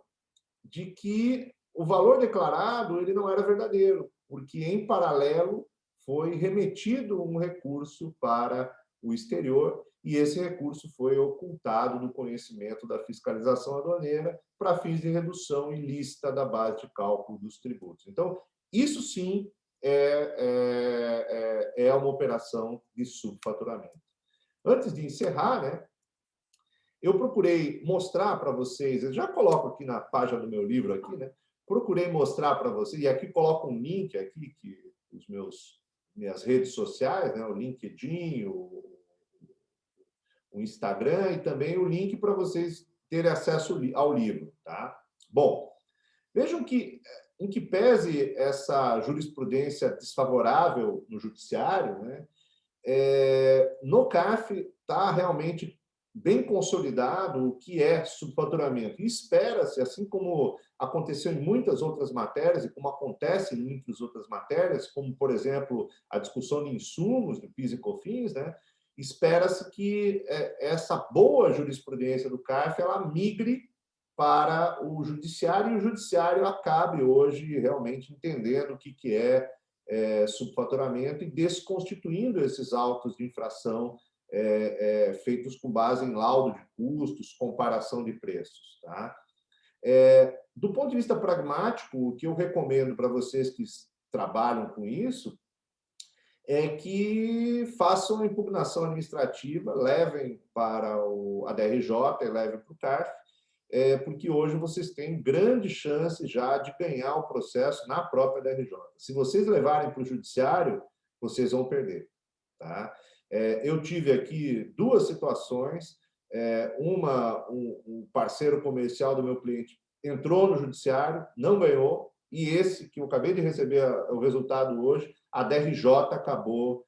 de que o valor declarado ele não era verdadeiro, porque, em paralelo, foi remetido um recurso para o exterior e esse recurso foi ocultado do conhecimento da fiscalização aduaneira para fins de redução ilícita da base de cálculo dos tributos. Então, isso sim é uma operação de subfaturamento. Antes de encerrar, né, eu procurei mostrar para vocês, eu já coloco aqui na página do meu livro, aqui, né, procurei mostrar para vocês, e aqui coloco um link aqui, que minhas redes sociais, né, o LinkedIn, o Instagram e também o link para vocês terem acesso ao livro. Tá? Bom, vejam que, em que pese essa jurisprudência desfavorável no judiciário, né, no CARF está realmente bem consolidado o que é subfaturamento. E espera-se, assim como aconteceu em muitas outras matérias e como acontece em muitas outras matérias, como, por exemplo, a discussão de insumos do PIS e COFINS, né, espera-se que essa boa jurisprudência do CARF ela migre para o judiciário e o judiciário acabe hoje realmente entendendo o que é subfaturamento e desconstituindo esses autos de infração feitos com base em laudo de custos, comparação de preços. Tá? Do ponto de vista pragmático, o que eu recomendo para vocês que trabalham com isso é que façam a impugnação administrativa, levem para a DRJ e levem para o CARF, porque hoje vocês têm grande chance já de ganhar o processo na própria DRJ. Se vocês levarem para o judiciário, vocês vão perder. Tá? Eu tive aqui 2 situações. Um parceiro comercial do meu cliente entrou no judiciário, não ganhou, e esse que eu acabei de receber o resultado hoje, a DRJ acabou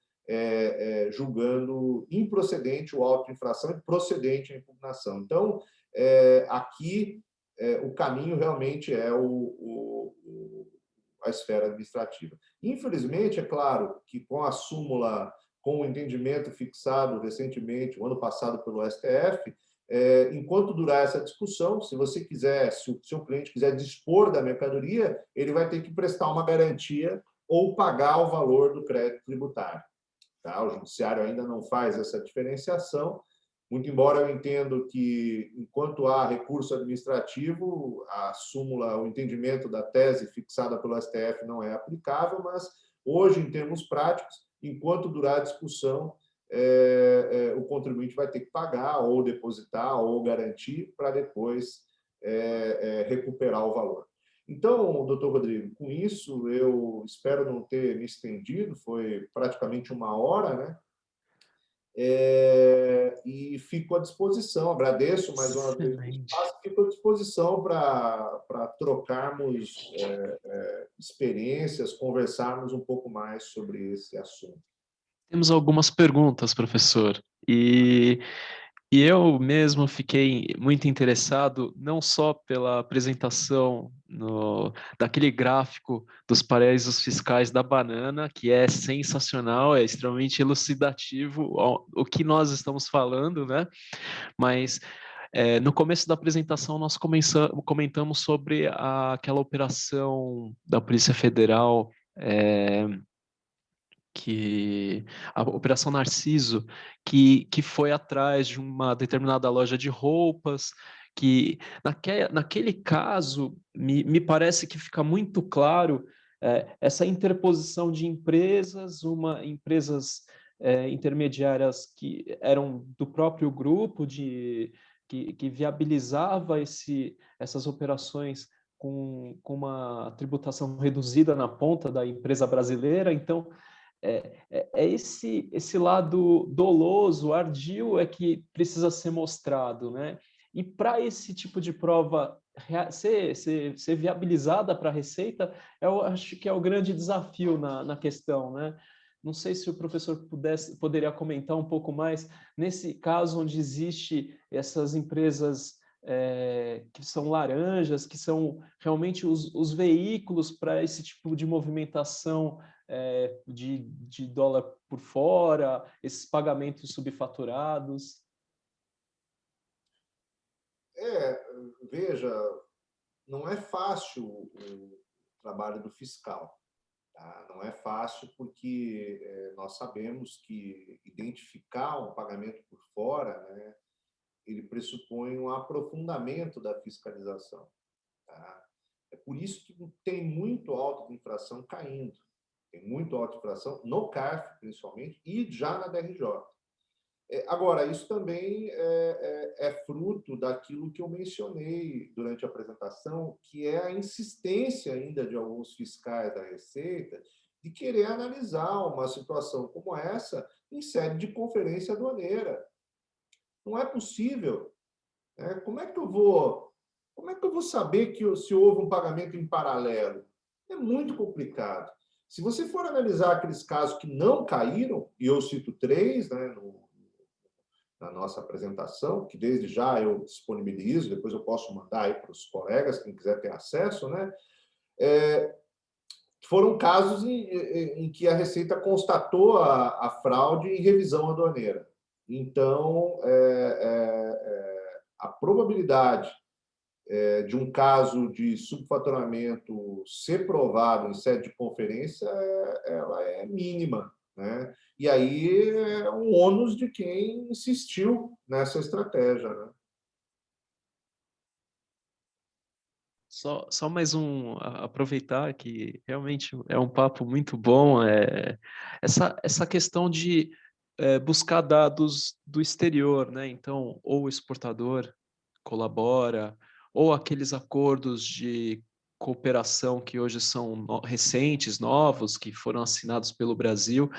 julgando improcedente o auto de infração e procedente a impugnação. Então, aqui o caminho realmente é a esfera administrativa. Infelizmente, é claro que com a súmula, com o entendimento fixado recentemente, o ano passado, pelo STF, enquanto durar essa discussão, se você quiser, se o seu cliente quiser dispor da mercadoria, ele vai ter que prestar uma garantia ou pagar o valor do crédito tributário. Tá? O judiciário ainda não faz essa diferenciação, muito embora eu entendo que, enquanto há recurso administrativo, a súmula, o entendimento da tese fixada pelo STF não é aplicável, mas hoje, em termos práticos, enquanto durar a discussão, o contribuinte vai ter que pagar, ou depositar, ou garantir, para depois recuperar o valor. Então, doutor Rodrigo, com isso, eu espero não ter me estendido, foi praticamente 1 hora, né? E fico à disposição, agradeço mais uma vez o Excelente. espaço, fico à disposição para trocarmos experiências, conversarmos um pouco mais sobre esse assunto. Temos algumas perguntas, professor. E eu mesmo fiquei muito interessado, não só pela apresentação daquele gráfico dos paraísos fiscais da banana, que é sensacional, é extremamente elucidativo o que nós estamos falando, né? Mas no começo da apresentação nós comentamos sobre aquela operação da Polícia Federal, a Operação Narciso, que foi atrás de uma determinada loja de roupas, que naquele caso me parece que fica muito claro essa interposição de empresas intermediárias que eram do próprio grupo, que viabilizava essas operações com uma tributação reduzida na ponta da empresa brasileira. Então, esse lado doloso, ardio, que precisa ser mostrado, né? E para esse tipo de prova ser viabilizada para a Receita, eu acho que é o grande desafio na questão, né? Não sei se o professor poderia comentar um pouco mais nesse caso onde existe essas empresas que são laranjas, que são realmente os veículos para esse tipo de movimentação de dólar por fora, esses pagamentos subfaturados. Veja, não é fácil o trabalho do fiscal. Tá? Não é fácil porque nós sabemos que identificar um pagamento por fora, né, ele pressupõe um aprofundamento da fiscalização. Tá? É por isso que tem muito auto de infração caindo. Tem muito auto de infração no CARF, principalmente, e já na DRJ. Agora, isso também é fruto daquilo que eu mencionei durante a apresentação, que é a insistência ainda de alguns fiscais da Receita de querer analisar uma situação como essa em sede de conferência aduaneira. Não é possível. Como é que eu vou saber se houve um pagamento em paralelo? É muito complicado. Se você for analisar aqueles casos que não caíram, e eu cito 3, né, na nossa apresentação, que desde já eu disponibilizo, depois eu posso mandar aí para os colegas, quem quiser ter acesso, né? Foram casos em que a Receita constatou a fraude em revisão aduaneira. Então, a probabilidade de um caso de subfaturamento ser provado em sede de conferência ela é mínima, né? E aí é um ônus de quem insistiu nessa estratégia, né? Só mais aproveitar que realmente é um papo muito bom, essa questão de buscar dados do exterior, né? Então, ou o exportador colabora, ou aqueles acordos de cooperação que hoje são recentes, novos, que foram assinados pelo Brasil.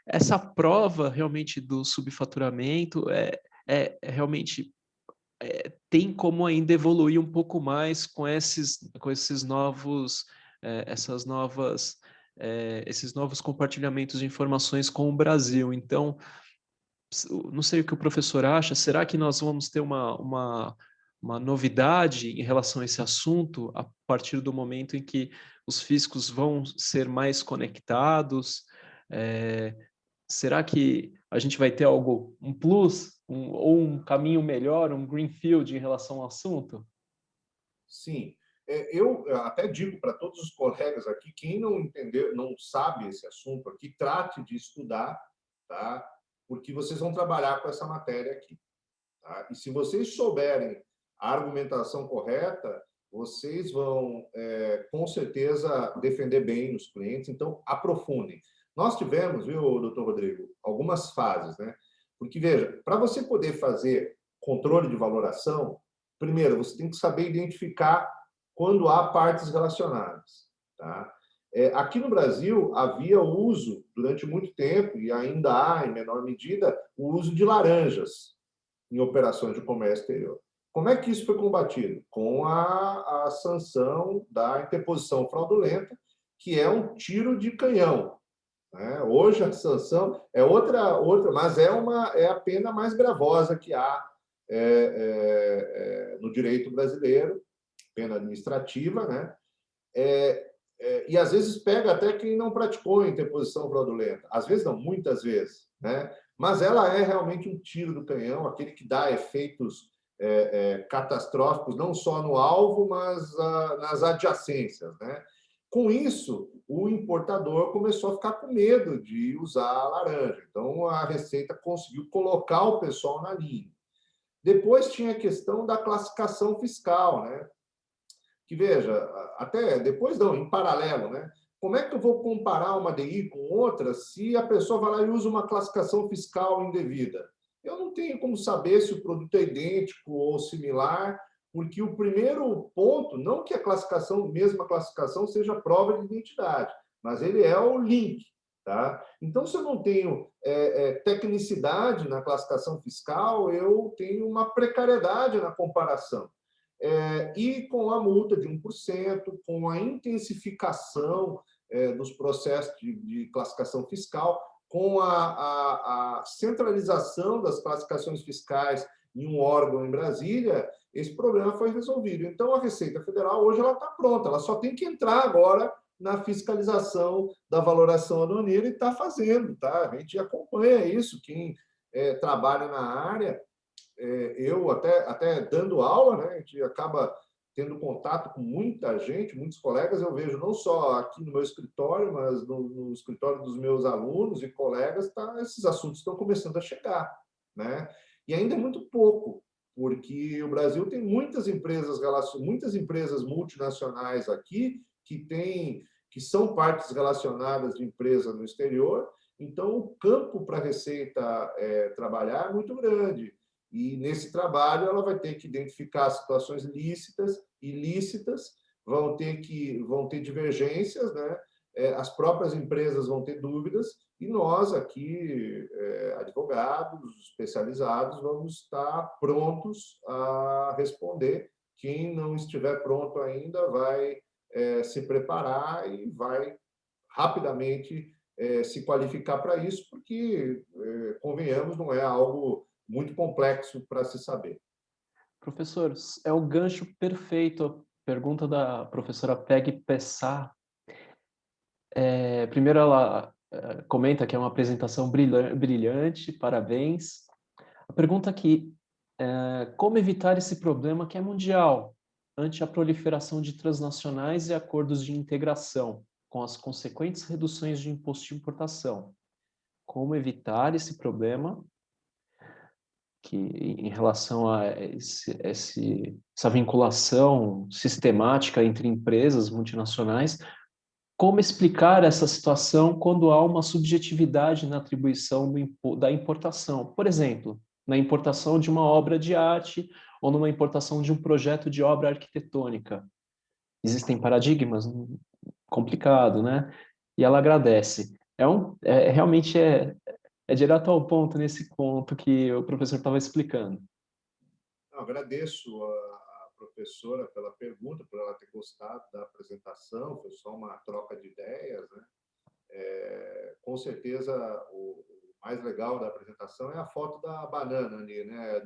Essa prova realmente do subfaturamento realmente tem como ainda evoluir um pouco mais com esses novos, esses novos compartilhamentos de informações com o Brasil. Então, não sei o que o professor acha, será que nós vamos ter uma novidade em relação a esse assunto a partir do momento em que os fiscos vão ser mais conectados? Será que a gente vai ter um plus, ou um caminho melhor, um greenfield em relação ao assunto? Sim. Eu até digo para todos os colegas aqui, quem não entendeu, não sabe esse assunto aqui, trate de estudar, tá? Porque vocês vão trabalhar com essa matéria aqui. Tá? E se vocês souberem a argumentação correta, vocês vão, com certeza, defender bem os clientes. Então, aprofundem. Nós tivemos, viu, doutor Rodrigo, algumas fases, né? Porque, veja, para você poder fazer controle de valoração, primeiro, você tem que saber identificar quando há partes relacionadas. Tá? Aqui no Brasil, havia o uso, durante muito tempo, e ainda há, em menor medida, o uso de laranjas em operações de comércio exterior. Como é que isso foi combatido? Com a sanção da interposição fraudulenta, que é um tiro de canhão, né? Hoje a sanção é outra, mas é a pena mais gravosa que há no direito brasileiro, pena administrativa, né? E às vezes pega até quem não praticou a interposição fraudulenta. Às vezes não, muitas vezes, né? Mas ela é realmente um tiro do canhão, aquele que dá efeitos catastróficos, não só no alvo, mas nas adjacências, né? Com isso, o importador começou a ficar com medo de usar a laranja. Então, a Receita conseguiu colocar o pessoal na linha. Depois tinha a questão da classificação fiscal, né? Que, veja, até depois não, em paralelo, né? Como é que eu vou comparar uma DI com outra se a pessoa vai lá e usa uma classificação fiscal indevida? Eu não tenho como saber se o produto é idêntico ou similar, porque o primeiro ponto, não que a classificação, mesma classificação, seja prova de identidade, mas ele é o link. Tá? Então, se eu não tenho tecnicidade na classificação fiscal, eu tenho uma precariedade na comparação. E com a multa de 1%, com a intensificação dos processos de classificação fiscal, com a centralização das classificações fiscais em um órgão em Brasília, esse problema foi resolvido. Então, a Receita Federal hoje ela está pronta, ela só tem que entrar agora na fiscalização da valoração aduaneira e está fazendo. Tá? A gente acompanha isso, quem trabalha na área. Eu até dando aula, né, a gente acaba tendo contato com muita gente, muitos colegas, eu vejo não só aqui no meu escritório, mas no escritório dos meus alunos e colegas, esses assuntos estão começando a chegar, né? E ainda é muito pouco, porque o Brasil tem muitas empresas multinacionais aqui que são partes relacionadas de empresas no exterior, então o campo para a Receita trabalhar é muito grande. E, nesse trabalho, ela vai ter que identificar situações lícitas, ilícitas, vão ter divergências, né? As próprias empresas vão ter dúvidas, e nós aqui, advogados especializados, vamos estar prontos a responder. Quem não estiver pronto ainda vai se preparar e vai rapidamente se qualificar para isso, porque, convenhamos, não é algo muito complexo para se saber. Professor, é o gancho perfeito. A pergunta da professora Peggy Pessar. Primeiro, ela comenta que é uma apresentação brilhante, parabéns. A pergunta aqui é como evitar esse problema que é mundial, ante a proliferação de transnacionais e acordos de integração, com as consequentes reduções de imposto de importação. Como evitar esse problema que, em relação a essa vinculação sistemática entre empresas multinacionais, como explicar essa situação quando há uma subjetividade na atribuição da importação? Por exemplo, na importação de uma obra de arte ou numa importação de um projeto de obra arquitetônica. Existem paradigmas? Complicado, né? E ela agradece. Realmente é direto ao ponto nesse ponto que o professor estava explicando. Eu agradeço a professora pela pergunta, por ela ter gostado da apresentação, foi só uma troca de ideias, né? Com certeza, o mais legal da apresentação é a foto da banana ali, né?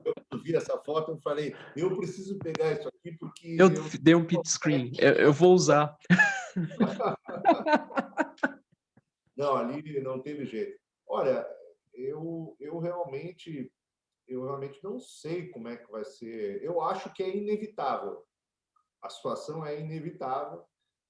Eu vi essa foto e falei, eu preciso pegar isso aqui porque... Eu dei um pit screen, eu vou usar. Não, ali não teve jeito. Olha, eu realmente não sei como é que vai ser. Eu acho que é inevitável. A situação é inevitável,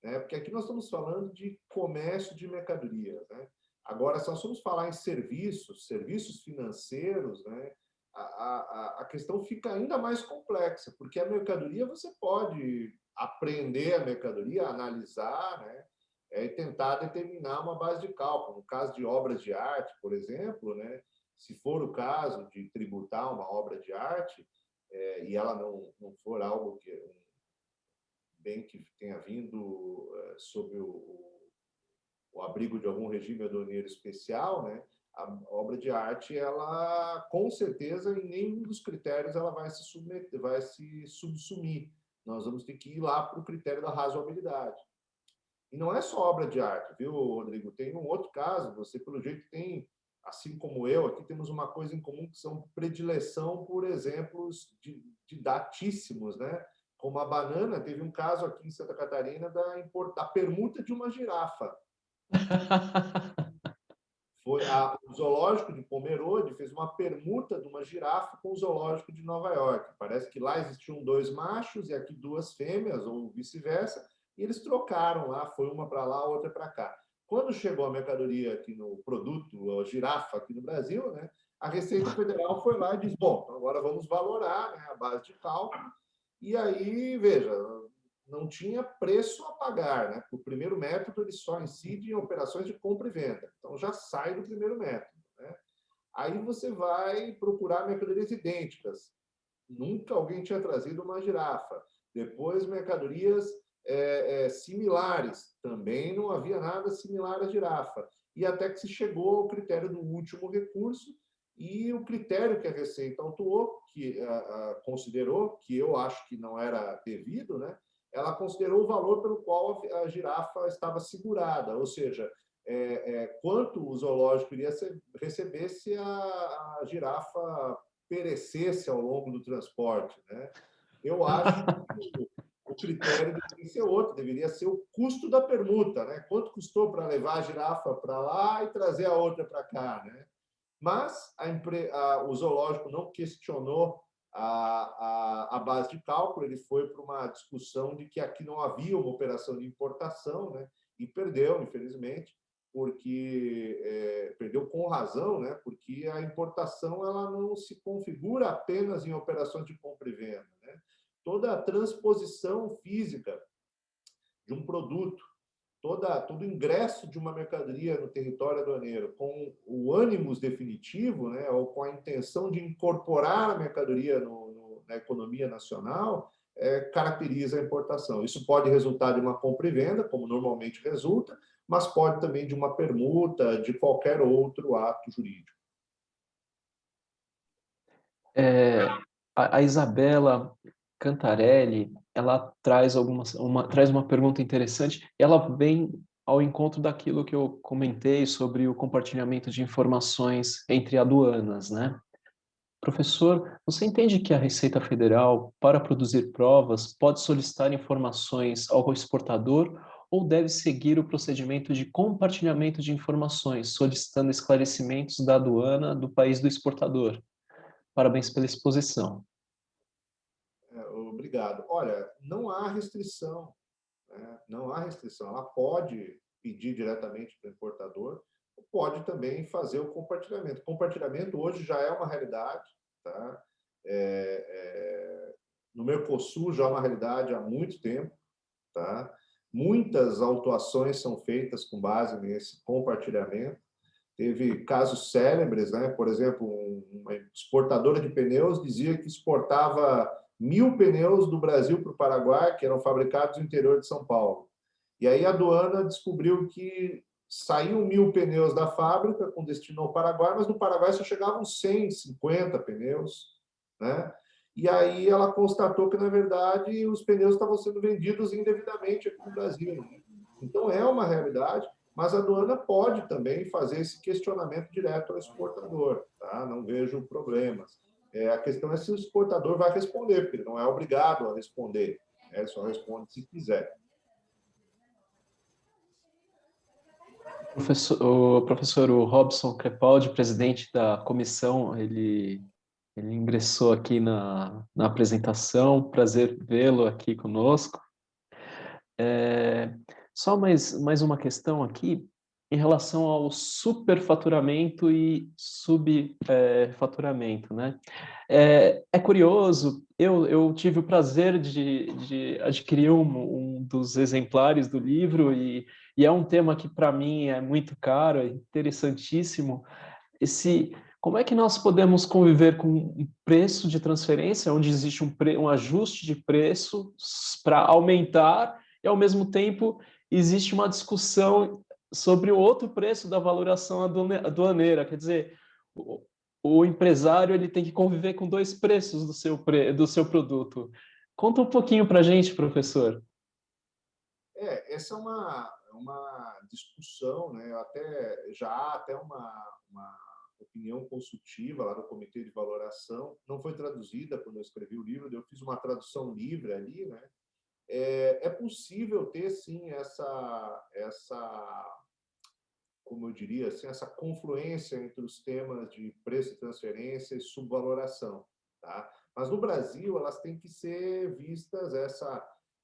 né? Porque aqui nós estamos falando de comércio de mercadorias, né? Agora, se nós formos falar em serviços financeiros, né? A questão fica ainda mais complexa, porque a mercadoria você pode aprender a mercadoria, analisar, né? E tentar determinar uma base de cálculo. No caso de obras de arte, por exemplo, né? Se for o caso de tributar uma obra de arte, e ela não for algo que bem que tenha vindo sob o abrigo de algum regime aduaneiro especial, né? A obra de arte, ela, com certeza, em nenhum dos critérios ela vai se submeter, vai se subsumir. Nós vamos ter que ir lá para o critério da razoabilidade. E não é só obra de arte, viu, Rodrigo? Tem um outro caso, você, pelo jeito, tem, assim como eu, aqui temos uma coisa em comum, que são predileção por exemplos didatíssimos, né? Como a banana, teve um caso aqui em Santa Catarina da permuta de uma girafa. O zoológico de Pomerode fez uma permuta de uma girafa com o zoológico de Nova York. Parece que lá existiam 2 machos e aqui 2 fêmeas, ou vice-versa, e eles trocaram lá, foi uma para lá, outra para cá. Quando chegou a mercadoria aqui no produto, a girafa aqui no Brasil, né, a Receita Federal foi lá e disse, bom, agora vamos valorar, né, a base de cálculo. E aí, veja, não tinha preço a pagar, né? O primeiro método ele só incide em operações de compra e venda. Então já sai do primeiro método, né? Aí você vai procurar mercadorias idênticas. Nunca alguém tinha trazido uma girafa. Depois mercadorias similares. Também não havia nada similar à girafa. E até que se chegou ao critério do último recurso, e o critério que a Receita autuou, que considerou, que eu acho que não era devido, né? Ela considerou o valor pelo qual a girafa estava segurada, ou seja, quanto o zoológico iria receber se a girafa perecesse ao longo do transporte, né? Eu acho que o critério deveria ser outro, deveria ser o custo da permuta, né? Quanto custou para levar a girafa para lá e trazer a outra para cá, né? Mas o zoológico não questionou a base de cálculo, ele foi para uma discussão de que aqui não havia uma operação de importação, né? E perdeu, infelizmente, porque perdeu com razão, né? Porque a importação ela não se configura apenas em operações de compra e venda, né? Toda a transposição física de um produto, todo o ingresso de uma mercadoria no território aduaneiro com o ânimos definitivo, né, ou com a intenção de incorporar a mercadoria na economia nacional, caracteriza a importação. Isso pode resultar de uma compra e venda, como normalmente resulta, mas pode também de uma permuta, de qualquer outro ato jurídico. A Isabela Cantarelli, ela traz uma pergunta interessante. Ela vem ao encontro daquilo que eu comentei sobre o compartilhamento de informações entre aduanas, né? Professor, você entende que a Receita Federal, para produzir provas, pode solicitar informações ao exportador ou deve seguir o procedimento de compartilhamento de informações, solicitando esclarecimentos da aduana do país do exportador? Parabéns pela exposição. Obrigado. Olha, não há restrição, né? Não há restrição. Ela pode pedir diretamente para o importador, pode também fazer o compartilhamento. O compartilhamento hoje já é uma realidade, tá? No Mercosul já é uma realidade há muito tempo, tá? Muitas autuações são feitas com base nesse compartilhamento. Teve casos célebres, né? Por exemplo, uma exportadora de pneus dizia que exportava 1.000 pneus do Brasil para o Paraguai, que eram fabricados no interior de São Paulo. E aí a aduana descobriu que saíam 1.000 pneus da fábrica com destino ao Paraguai, mas no Paraguai só chegavam 150 pneus, né? E aí ela constatou que, na verdade, os pneus estavam sendo vendidos indevidamente aqui no Brasil, né? Então, é uma realidade, mas a aduana pode também fazer esse questionamento direto ao exportador, tá? Não vejo problemas. A questão é se o exportador vai responder, porque ele não é obrigado a responder, né? Ele só responde se quiser. O professor Robson Crepaldi, presidente da comissão, ele ingressou aqui na apresentação. Prazer vê-lo aqui conosco. Só mais uma questão aqui em relação ao superfaturamento e subfaturamento, né? É curioso, eu tive o prazer de adquirir um dos exemplares do livro e é um tema que para mim é muito caro, é interessantíssimo. Como é que nós podemos conviver com um preço de transferência, onde existe um ajuste de preço para aumentar, e ao mesmo tempo existe uma discussão sobre o outro preço da valoração aduaneira? Quer dizer, o empresário ele tem que conviver com dois preços do seu produto. Conta um pouquinho para a gente, professor. Essa é uma discussão, né? Já há até uma opinião consultiva lá do Comitê de Valoração. Não foi traduzida quando eu escrevi o livro, eu fiz uma tradução livre ali, né? É possível ter, sim, como eu diria, assim, essa confluência entre os temas de preço de transferência e subvaloração, tá? Mas no Brasil, elas têm que ser vistas,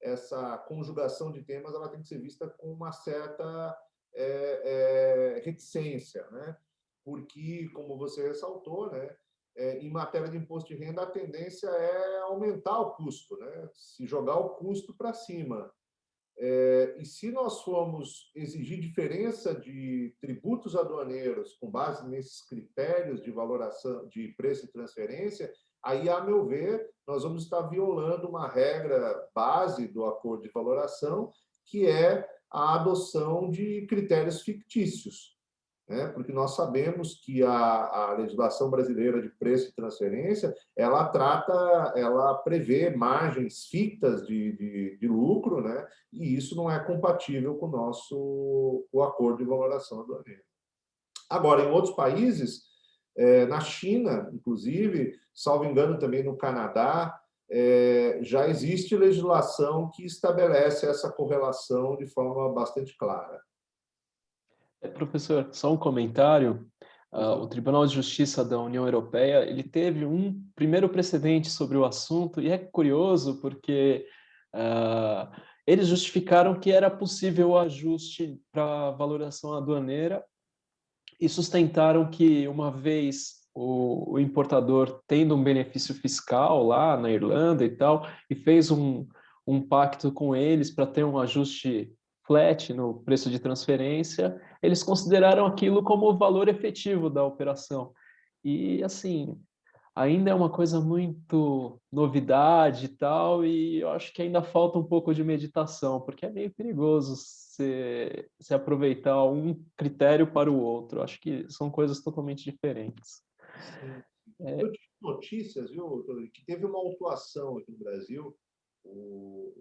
essa conjugação de temas, ela tem que ser vista com uma certa reticência, né? Porque, como você ressaltou, né, em matéria de imposto de renda, a tendência é aumentar o custo, né? Se jogar o custo para cima. E se nós formos exigir diferença de tributos aduaneiros com base nesses critérios de valoração de preço e transferência, aí, a meu ver, nós vamos estar violando uma regra base do acordo de valoração, que é a adoção de critérios fictícios, né? Porque nós sabemos que a legislação brasileira de preço e transferência, ela prevê margens fictas de lucro, né? E isso não é compatível com o acordo de valoração aduaneira. Agora, em outros países, na China, inclusive, salvo engano também no Canadá, já existe legislação que estabelece essa correlação de forma bastante clara. Professor, só um comentário. O Tribunal de Justiça da União Europeia ele teve um primeiro precedente sobre o assunto, e é curioso porque eles justificaram que era possível o ajuste para a valoração aduaneira e sustentaram que, uma vez o importador tendo um benefício fiscal lá na Irlanda e tal, e fez um pacto com eles para ter um ajuste flat no preço de transferência, eles consideraram aquilo como o valor efetivo da operação. E, assim, ainda é uma coisa muito novidade e tal, e eu acho que ainda falta um pouco de meditação, porque é meio perigoso se aproveitar um critério para o outro. Acho que são coisas totalmente diferentes. Sim. Eu tive notícias, viu, que teve uma autuação aqui no Brasil. O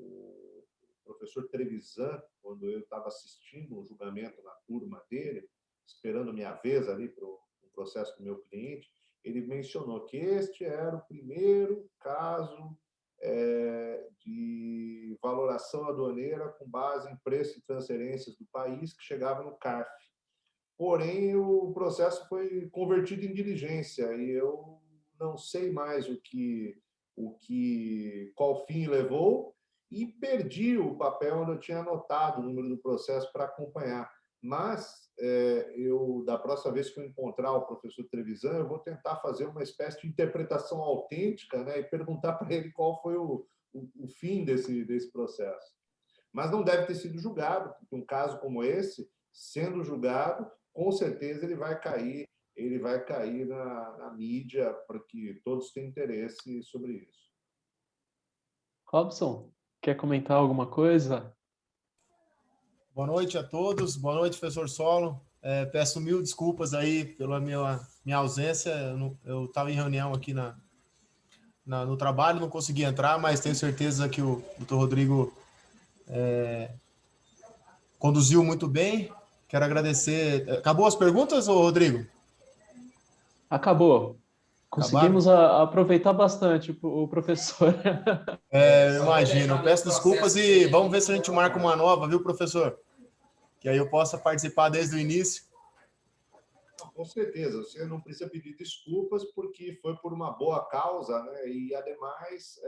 professor Trevisan, quando eu estava assistindo um julgamento na turma dele, esperando minha vez ali para o processo do meu cliente, ele mencionou que este era o primeiro caso de valoração aduaneira com base em preço de transferências do país que chegava no CARF. Porém, o processo foi convertido em diligência e eu não sei mais qual fim levou, e perdi o papel onde eu tinha anotado o número do processo para acompanhar. Mas da próxima vez que eu encontrar o professor Trevisan, eu vou tentar fazer uma espécie de interpretação autêntica, né, e perguntar para ele qual foi o fim desse processo. Mas não deve ter sido julgado, porque um caso como esse, sendo julgado, com certeza ele vai cair na mídia, porque todos têm interesse sobre isso. Robson, quer comentar alguma coisa? Boa noite a todos, boa noite, professor Solon. Peço mil desculpas aí pela minha ausência, eu estava em reunião aqui no trabalho, não consegui entrar, mas tenho certeza que o doutor Rodrigo conduziu muito bem. Quero agradecer. Acabou as perguntas, Rodrigo? Acabou. Conseguimos aproveitar bastante o professor. Imagino. Peço desculpas e vamos ver se a gente marca uma nova, viu, professor? Que aí eu possa participar desde o início. Com certeza, você não precisa pedir desculpas, porque foi por uma boa causa, né? E, ademais,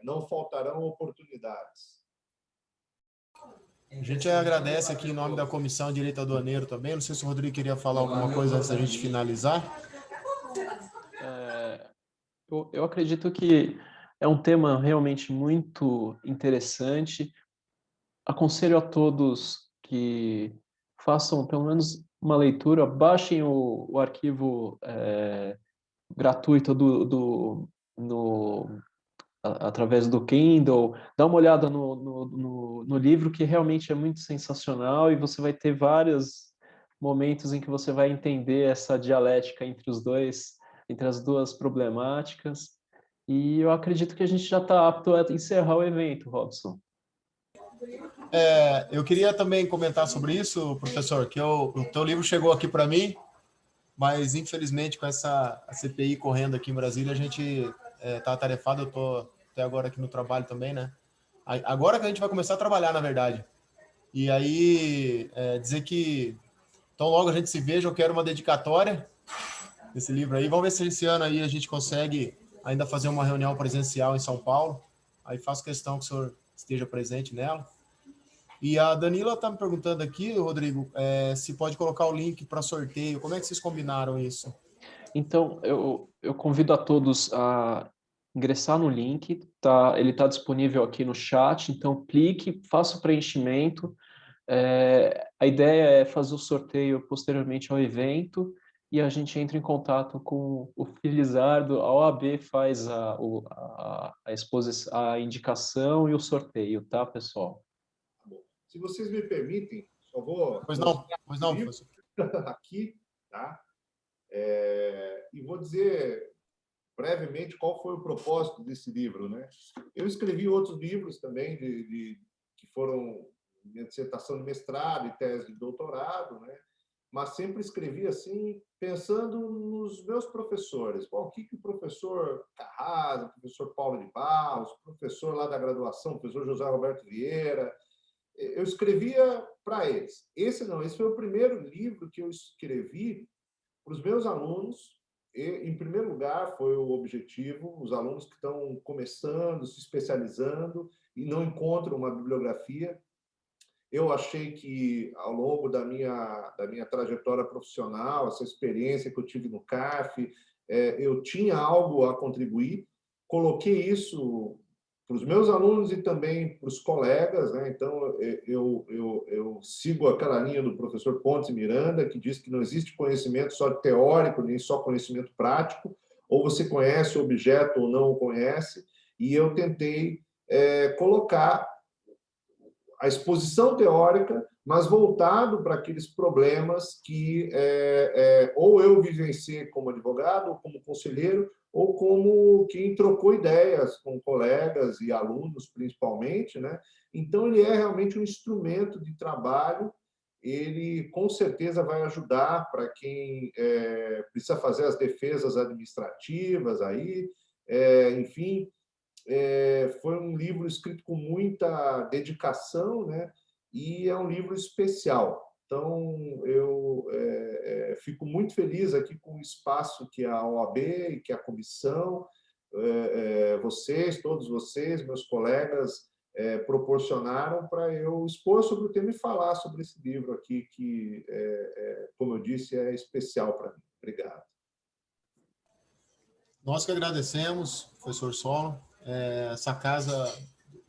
não faltarão oportunidades. A gente agradece aqui em nome da Comissão de Direito Aduaneiro também. Não sei se o Rodrigo queria falar alguma coisa antes da gente finalizar. Eu acredito que é um tema realmente muito interessante. Aconselho a todos que façam, pelo menos, uma leitura, baixem o arquivo gratuito através do Kindle, dá uma olhada no livro, que realmente é muito sensacional, e você vai ter vários momentos em que você vai entender essa dialética entre as duas problemáticas, e eu acredito que a gente já está apto a encerrar o evento, Robson. Eu queria também comentar sobre isso, professor, que o teu livro chegou aqui para mim, mas infelizmente com a CPI correndo aqui em Brasília, a gente está atarefado, eu estou até agora aqui no trabalho também, né? Agora que a gente vai começar a trabalhar, na verdade. E aí, dizer que tão logo a gente se veja, eu quero uma dedicatória desse livro aí. Vamos ver se esse ano aí a gente consegue ainda fazer uma reunião presencial em São Paulo. Aí faço questão que o senhor esteja presente nela. E a Danila está me perguntando aqui, Rodrigo, se pode colocar o link para sorteio. Como é que vocês combinaram isso? Então, eu convido a todos a ingressar no link, ele está disponível aqui no chat, então clique, faça o preenchimento. A ideia é fazer o sorteio posteriormente ao evento, e a gente entra em contato com o Felizardo, a OAB faz a exposição, a indicação e o sorteio, tá, pessoal? Se vocês me permitem, só vou... Pois não, professor. Aqui, tá? E vou dizer brevemente qual foi o propósito desse livro, né? Eu escrevi outros livros também que foram minha dissertação de mestrado e tese de doutorado, né? Mas sempre escrevi assim, pensando nos meus professores. Bom, o que o professor Carrasa, o professor Paulo de Barros, o professor lá da graduação, o professor José Roberto Vieira, eu escrevia para eles. Esse foi o primeiro livro que eu escrevi para os meus alunos. E, em primeiro lugar, foi o objetivo, os alunos que estão começando, se especializando e não encontram uma bibliografia. Eu achei que, ao longo da minha trajetória profissional, essa experiência que eu tive no CARF, eu tinha algo a contribuir. Coloquei isso para os meus alunos e também para os colegas, né? Então, eu sigo aquela linha do professor Pontes Miranda, que diz que não existe conhecimento só teórico, nem só conhecimento prático, ou você conhece o objeto ou não o conhece, e eu tentei colocar a exposição teórica, mas voltado para aqueles problemas que ou eu vivenciei como advogado, ou como conselheiro, ou como quem trocou ideias com colegas e alunos, principalmente, né? Então, ele é realmente um instrumento de trabalho, ele, com certeza, vai ajudar para quem precisa fazer as defesas administrativas, aí, enfim, foi um livro escrito com muita dedicação, né? E é um livro especial. Então, eu fico muito feliz aqui com o espaço que a OAB e que a comissão, todos vocês, meus colegas, proporcionaram para eu expor sobre o tema e falar sobre esse livro aqui, que, como eu disse, é especial para mim. Obrigado. Nós que agradecemos, professor Solon. Essa casa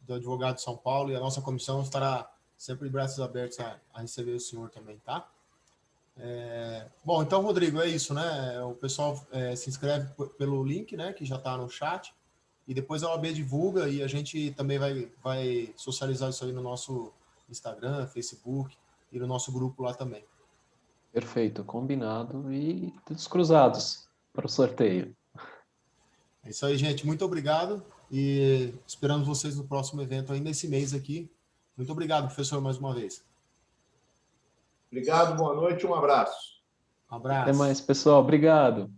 do advogado de São Paulo e a nossa comissão estará sempre de braços abertos a receber o senhor também, tá? Bom, então, Rodrigo, é isso, né? O pessoal se inscreve pelo link, né, que já está no chat, e depois a OAB divulga, e a gente também vai socializar isso aí no nosso Instagram, Facebook e no nosso grupo lá também. Perfeito, combinado, e todos cruzados para o sorteio. É isso aí, gente. Muito obrigado e esperamos vocês no próximo evento ainda esse mês aqui. Muito obrigado, professor, mais uma vez. Obrigado, boa noite, um abraço. Um abraço. Até mais, pessoal. Obrigado.